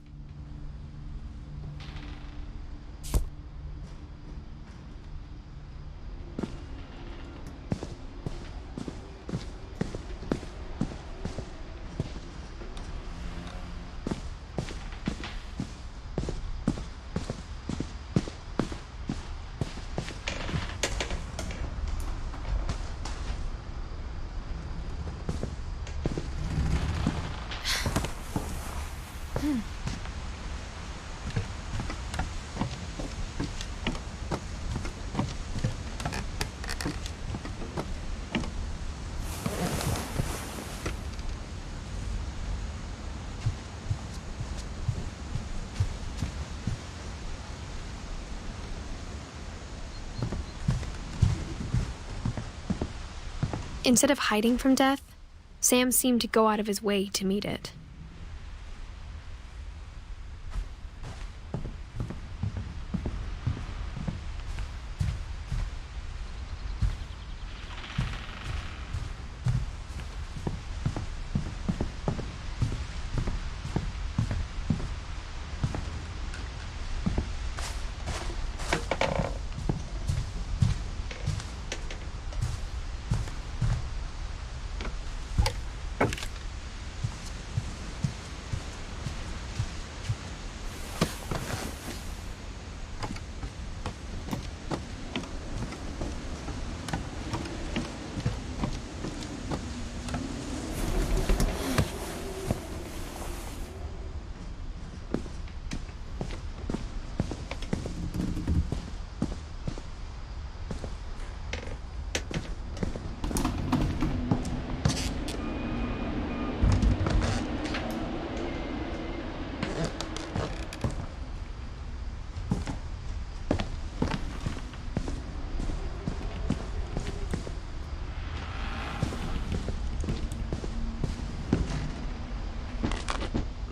Instead of hiding from death, Sam seemed to go out of his way to meet it.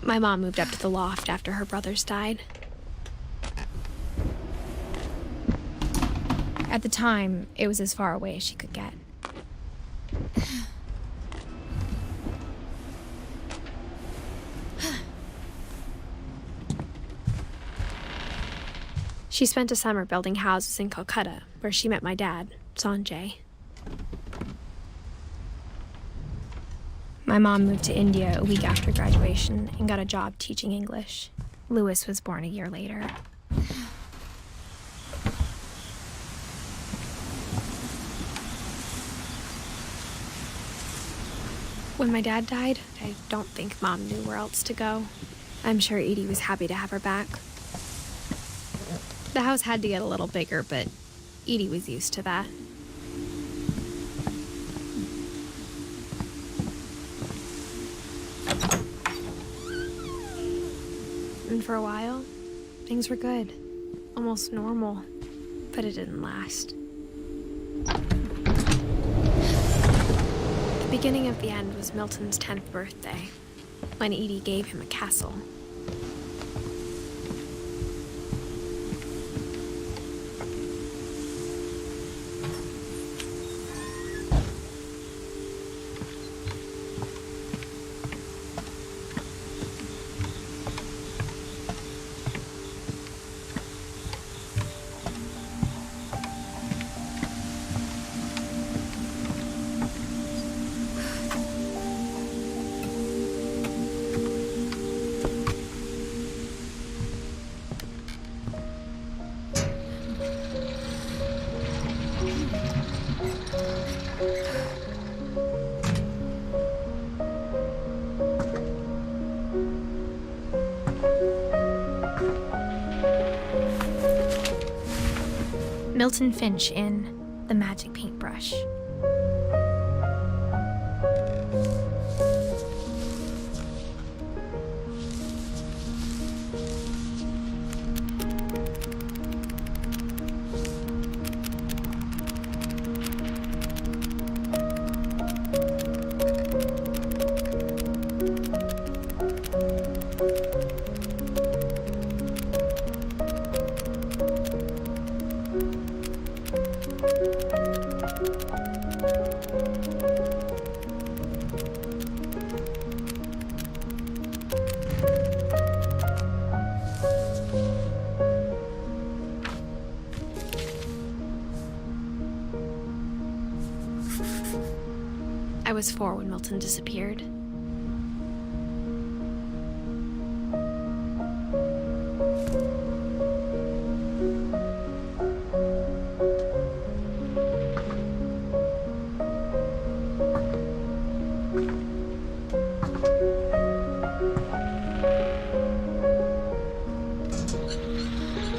My mom moved up to the loft after her brothers died. At the time, it was as far away as she could get. She spent a summer building houses in Calcutta, where she met my dad, Sanjay. My mom moved to India a week after graduation and got a job teaching English. Louis was born a year later. When my dad died, I don't think Mom knew where else to go. I'm sure Edie was happy to have her back. The house had to get a little bigger, but Edie was used to that. And for a while, things were good. Almost normal. But it didn't last. The beginning of the end was Milton's 10th birthday, when Edie gave him a castle. Milton Finch in The Magic Paintbrush. I was 4 when Milton disappeared.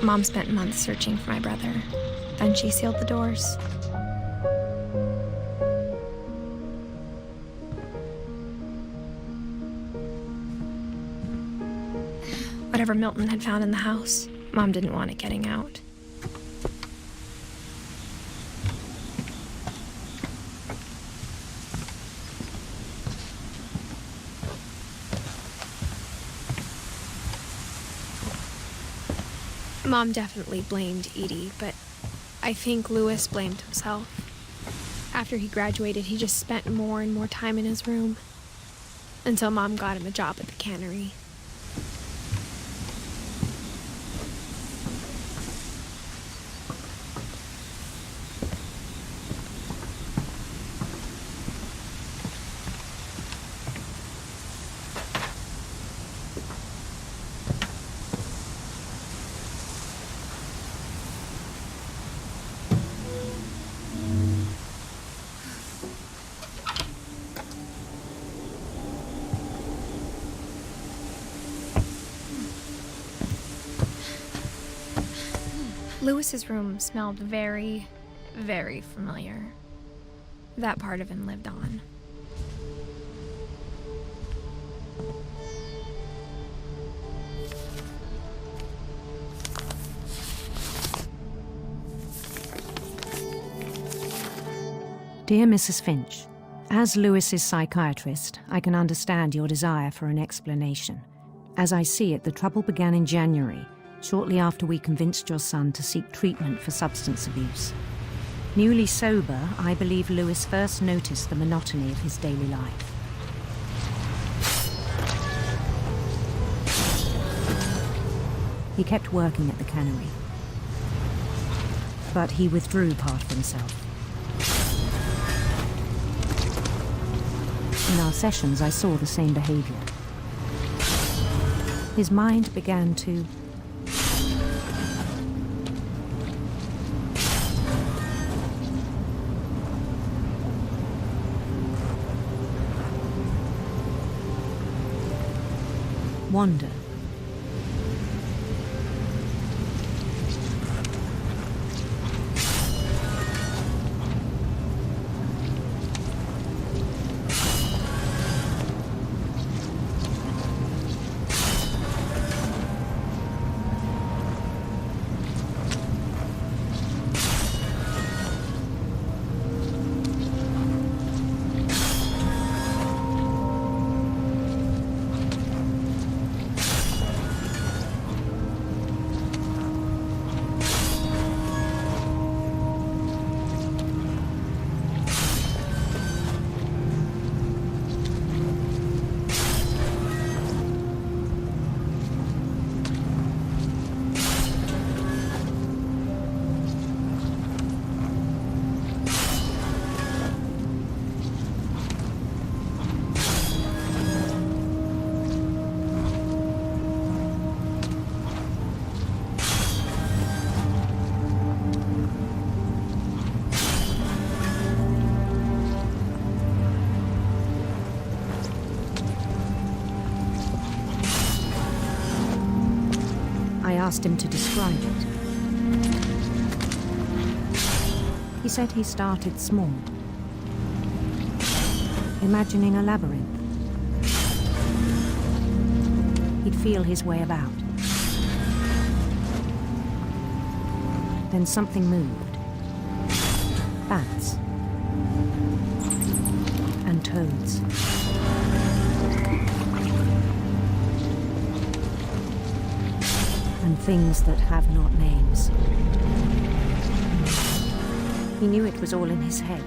Mom spent months searching for my brother. Then she sealed the doors. Whatever Milton had found in the house, Mom didn't want it getting out. Mom definitely blamed Edie, but I think Louis blamed himself. After he graduated, he just spent more and more time in his room, until Mom got him a job at the cannery. Louis's room smelled very, very familiar. That part of him lived on. Dear Mrs. Finch, as Louis's psychiatrist, I can understand your desire for an explanation. As I see it, the trouble began in January, shortly after we convinced your son to seek treatment for substance abuse. Newly sober, I believe Louis first noticed the monotony of his daily life. He kept working at the cannery. But he withdrew part of himself. In our sessions, I saw the same behavior. His mind began to wander. I asked him to describe it. He said he started small, imagining a labyrinth. He'd feel his way about. Then something moved. Bats. And toads. And things that have not names. He knew it was all in his head.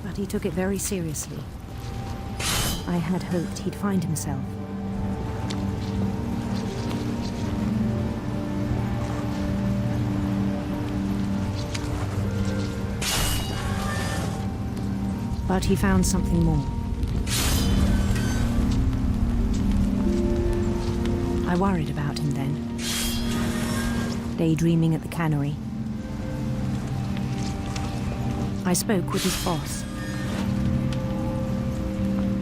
But he took it very seriously. I had hoped he'd find himself. But he found something more. I worried about him then, daydreaming at the cannery. I spoke with his boss,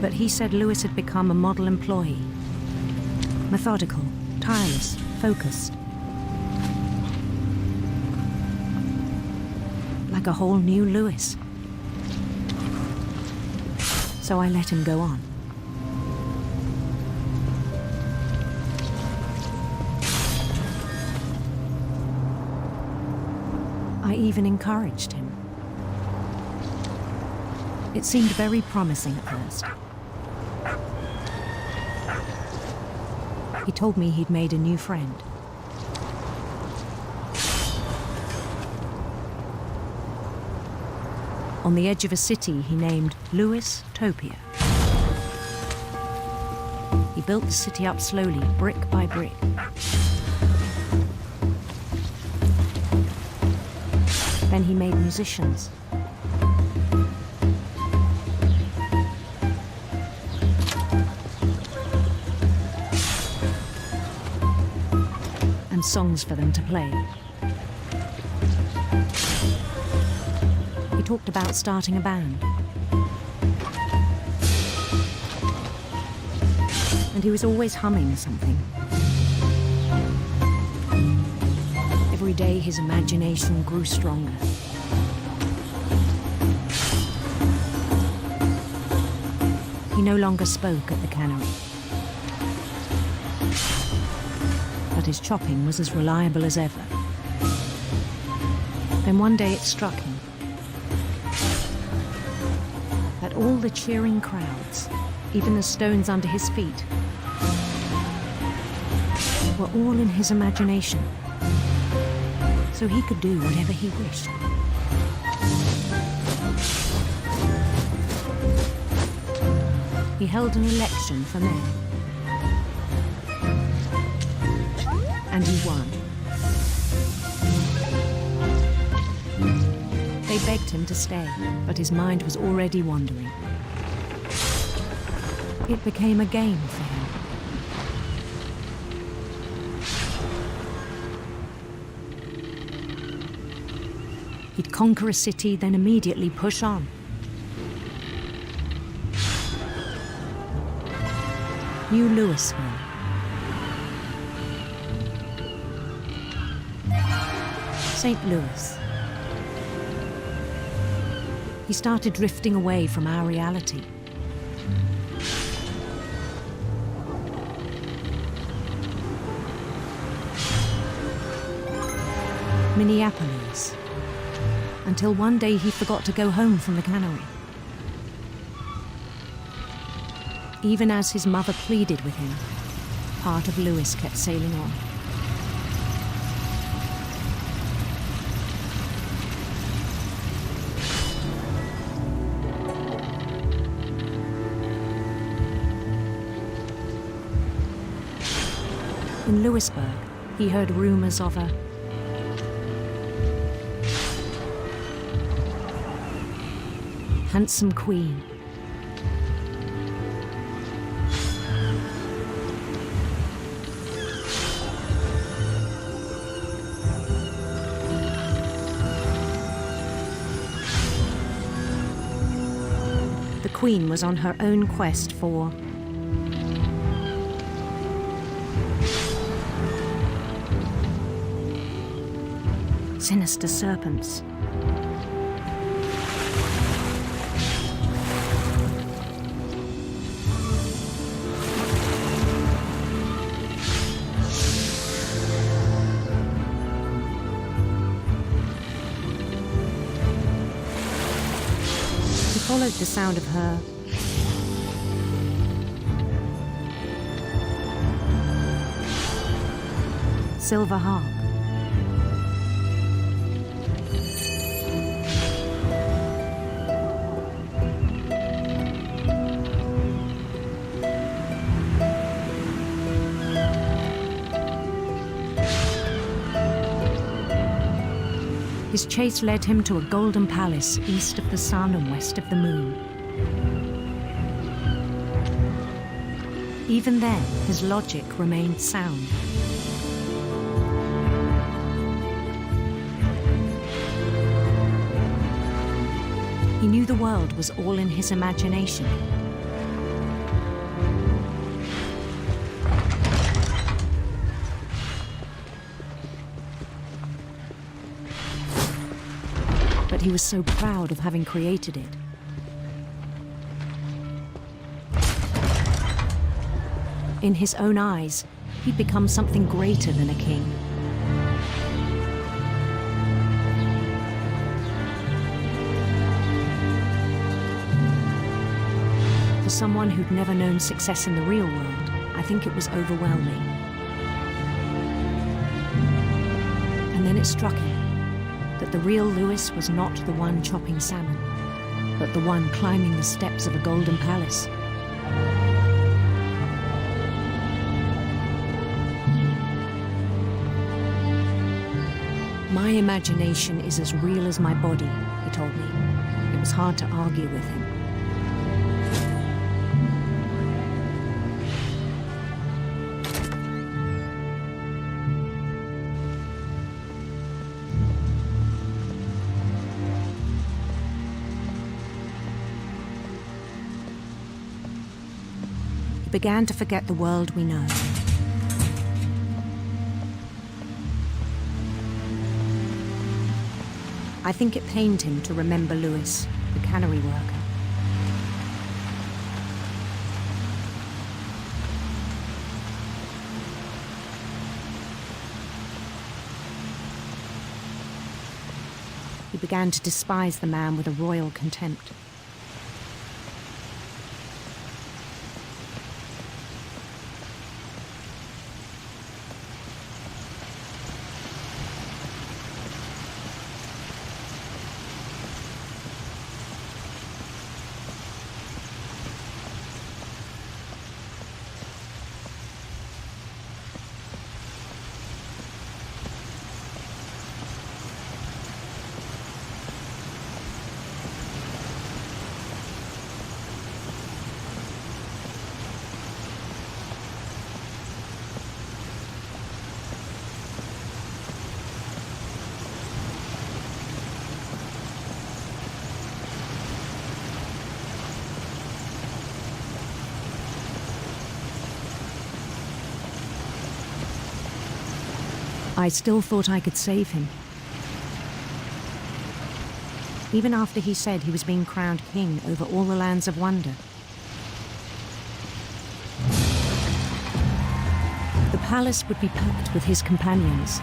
but he said Lewis had become a model employee, methodical, tireless, focused. Like a whole new Lewis. So I let him go on. I even encouraged him. It seemed very promising at first. He told me he'd made a new friend. On the edge of a city he named Lewis Topia. He built the city up slowly, brick by brick. Then he made musicians. And songs for them to play. He talked about starting a band. And he was always humming something. Every day his imagination grew stronger. He no longer spoke at the cannery. But his chopping was as reliable as ever. Then one day it struck him that all the cheering crowds, even the stones under his feet, were all in his imagination. So he could do whatever he wished. He held an election for mayor. and he won. They begged him to stay, but his mind was already wandering. It became a game for him. He'd conquer a city, then immediately push on. New Louisville. St. Louis. He started drifting away from our reality. Minneapolis. Until one day he forgot to go home from the cannery. Even as his mother pleaded with him, part of Louis kept sailing on. In Louisburg, he heard rumors of a handsome queen. The queen was on her own quest for sinister serpents. He followed the sound of her silver harp. His chase led him to a golden palace east of the sun and west of the moon. Even then, his logic remained sound. He knew the world was all in his imagination. But he was so proud of having created it. In his own eyes, he'd become something greater than a king. For someone who'd never known success in the real world, I think it was overwhelming. And then it struck him that the real Louis was not the one chopping salmon, but the one climbing the steps of a golden palace. My imagination is as real as my body, he told me. It was hard to argue with him. Began to forget the world we know. I think it pained him to remember Louis, the cannery worker. He began to despise the man with a royal contempt. I still thought I could save him. Even after he said he was being crowned king over all the lands of wonder. The palace would be packed with his companions.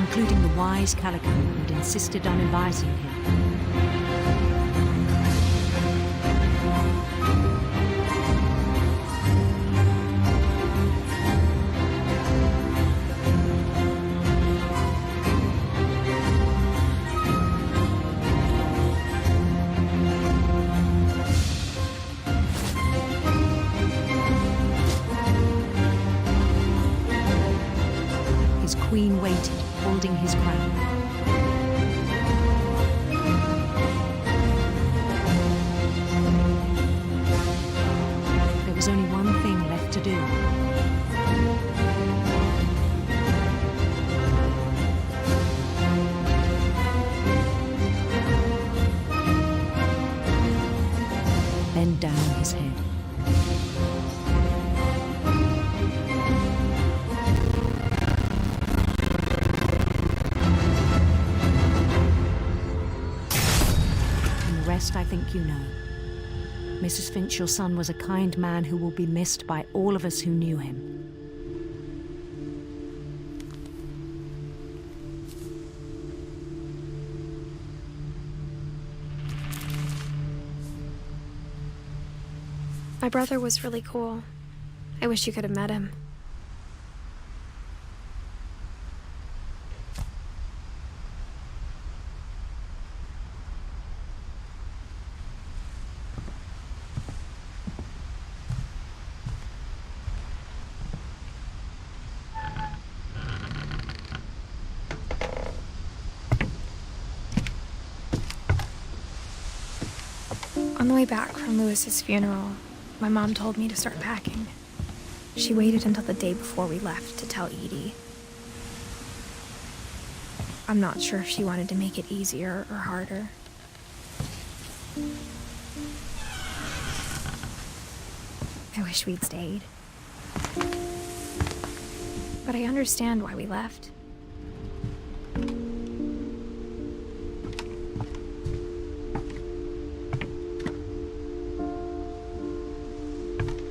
Including the wise Calico who'd insisted on inviting him. His queen waited, holding his crown. There was only one thing left to do. Bend down his head. I think you know. Mrs. Finch, your son was a kind man who will be missed by all of us who knew him. My brother was really cool. I wish you could have met him. On the way back from Lewis's funeral, my mom told me to start packing. She waited until the day before we left to tell Edie. I'm not sure if she wanted to make it easier or harder. I wish we'd stayed. But I understand why we left.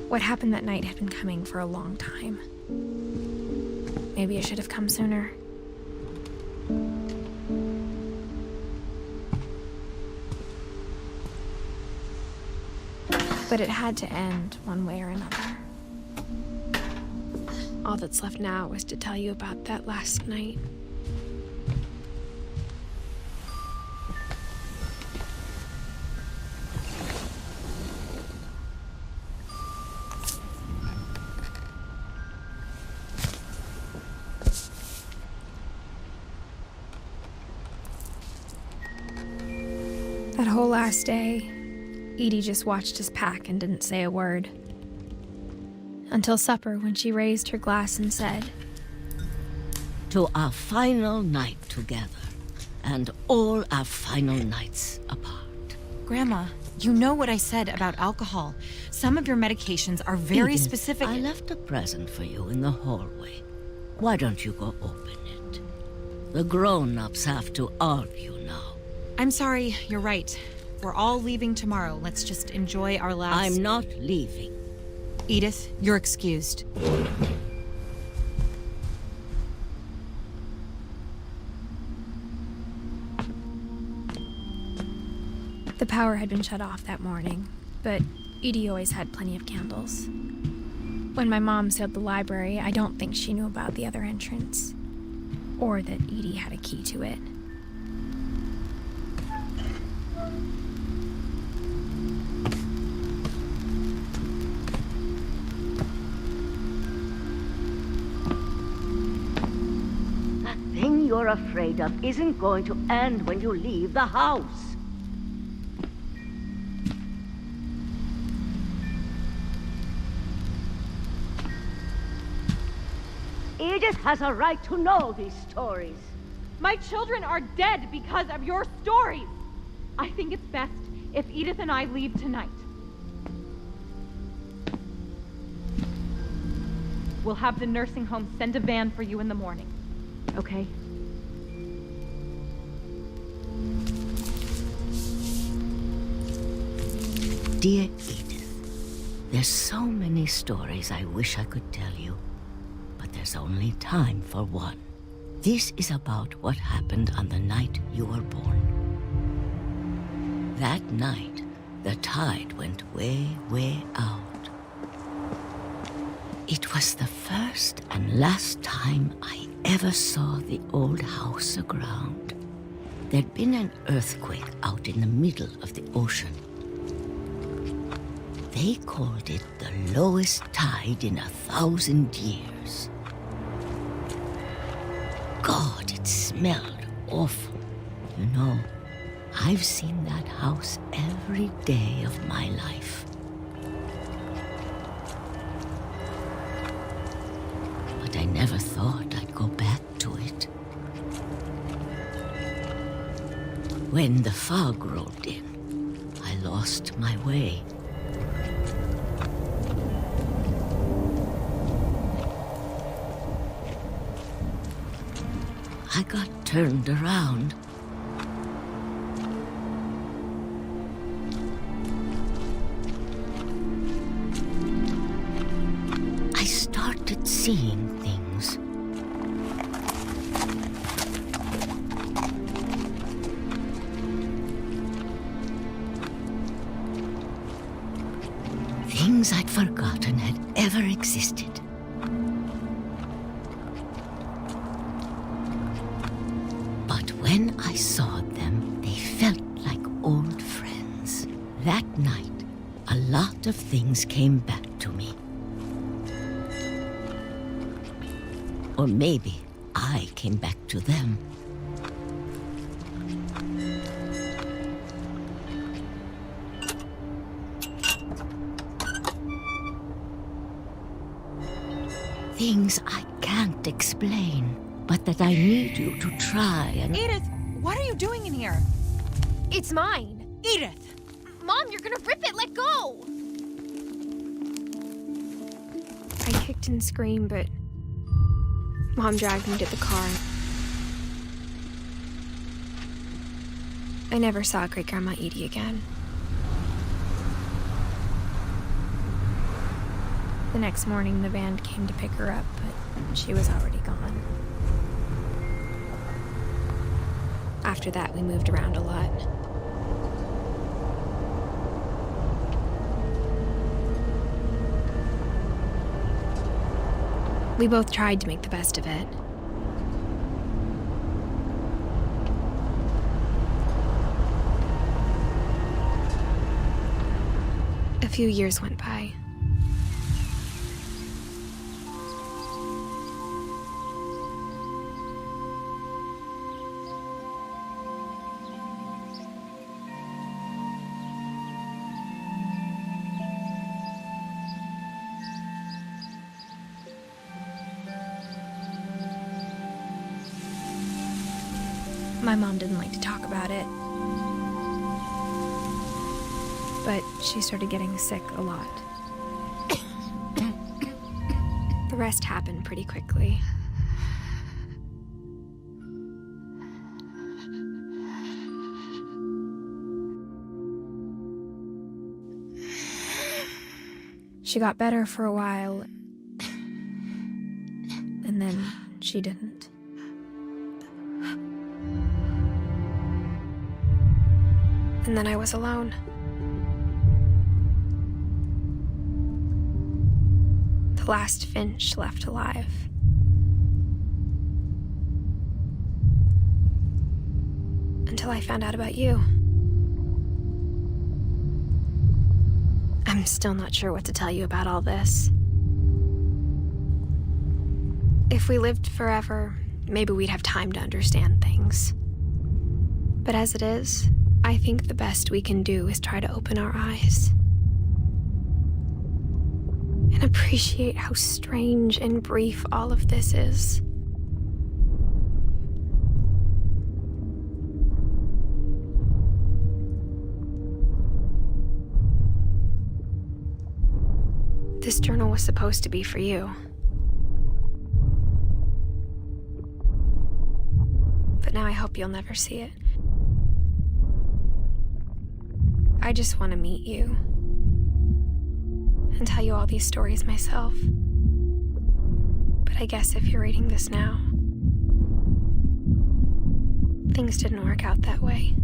What happened that night had been coming for a long time. Maybe it should have come sooner. But it had to end one way or another. All that's left now is to tell you about that last night. That whole last day, Edie just watched us pack and didn't say a word. Until supper, when she raised her glass and said, "To our final night together, and all our final nights apart." Grandma, you know what I said about alcohol. Some of your medications are very Edith, specific. I left a present for you in the hallway. Why don't you go open it? The grown-ups have to argue now. I'm sorry, you're right. We're all leaving tomorrow. Let's just enjoy our last... I'm not leaving. Edith, you're excused. The power had been shut off that morning, but Edie always had plenty of candles. When my mom sealed the library, I don't think she knew about the other entrance, or that Edie had a key to it. The thing you're afraid of isn't going to end when you leave the house. Edith has a right to know these stories. My children are dead because of your stories. I think it's best if Edith and I leave tonight. We'll have the nursing home send a van for you in the morning, okay? Dear Edith, there's so many stories I wish I could tell you, but there's only time for one. This is about what happened on the night you were born. That night, the tide went way, way out. It was the first and last time I ever saw the old house aground. There'd been an earthquake out in the middle of the ocean. They called it the lowest tide in 1,000 years. God, it smelled awful. You know, I've seen that house every day of my life. But I never thought I'd go back to it. When the fog rolled in, I lost my way. I got turned around. I started seeing things. Things I'd forgotten had ever existed. When I saw them, they felt like old friends. That night, a lot of things came back to me. Or maybe I came back to them. Things I can't explain. But that I need you to try and... Edith, what are you doing in here? It's mine. Edith! Mom, you're gonna rip it! Let go! I kicked and screamed, but Mom dragged me to the car. I never saw Great-Grandma Edie again. The next morning, the band came to pick her up, but she was already gone. After that, we moved around a lot. We both tried to make the best of it. A few years went by. My mom didn't like to talk about it, but she started getting sick a lot. The rest happened pretty quickly. She got better for a while, and then she didn't. And then I was alone. The last Finch left alive. Until I found out about you. I'm still not sure what to tell you about all this. If we lived forever, maybe we'd have time to understand things. But as it is, I think the best we can do is try to open our eyes and appreciate how strange and brief all of this is. This journal was supposed to be for you. But now I hope you'll never see it. I just want to meet you and tell you all these stories myself. But I guess if you're reading this now, things didn't work out that way.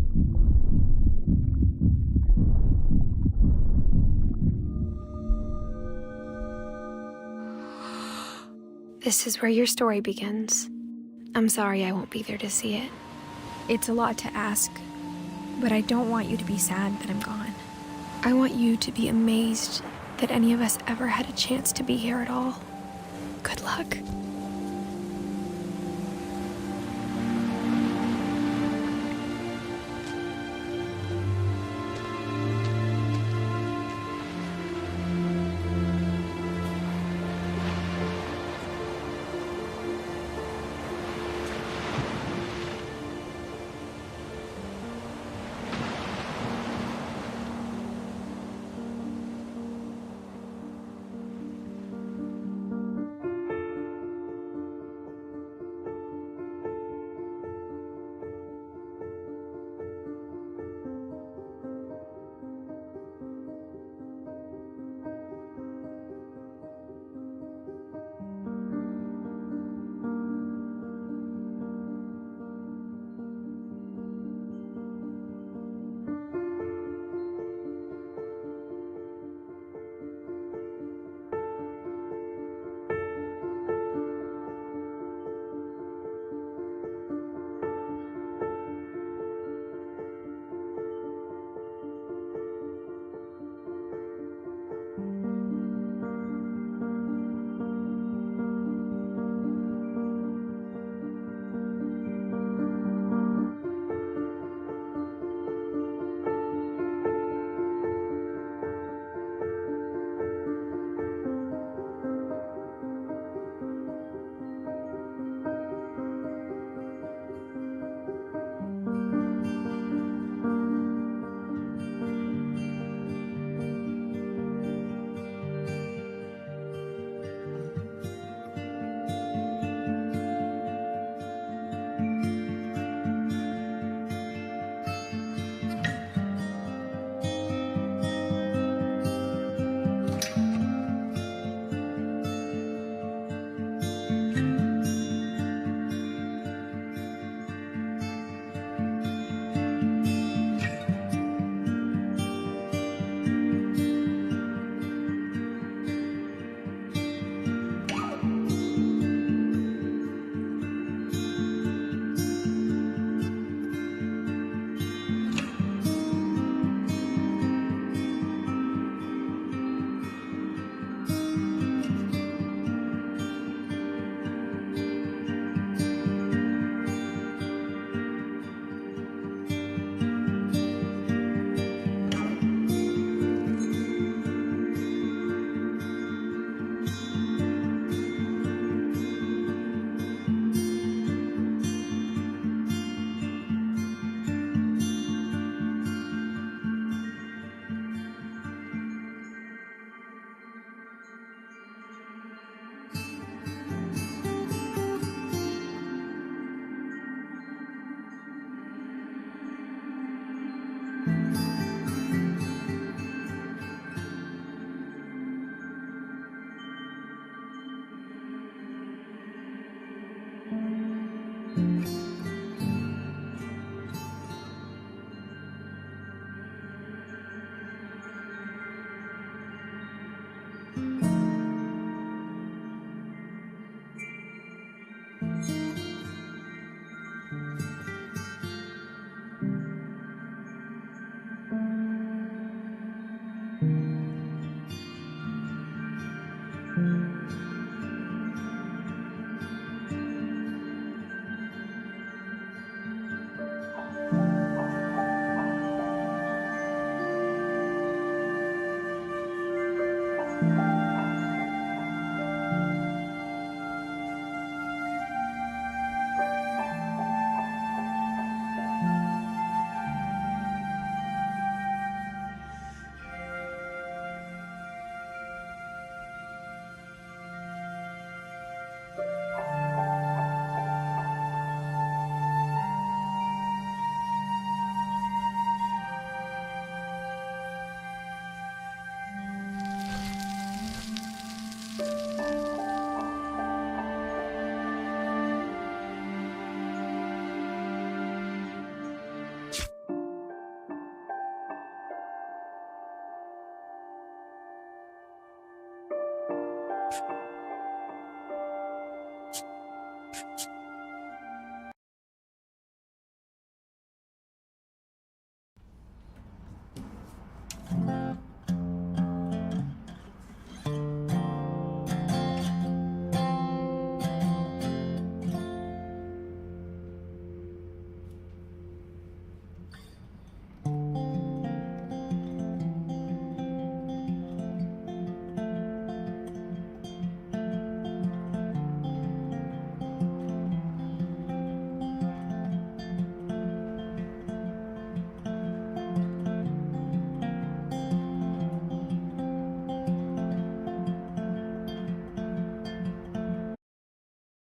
This is where your story begins. I'm sorry I won't be there to see it. It's a lot to ask, but I don't want you to be sad that I'm gone. I want you to be amazed that any of us ever had a chance to be here at all. Good luck.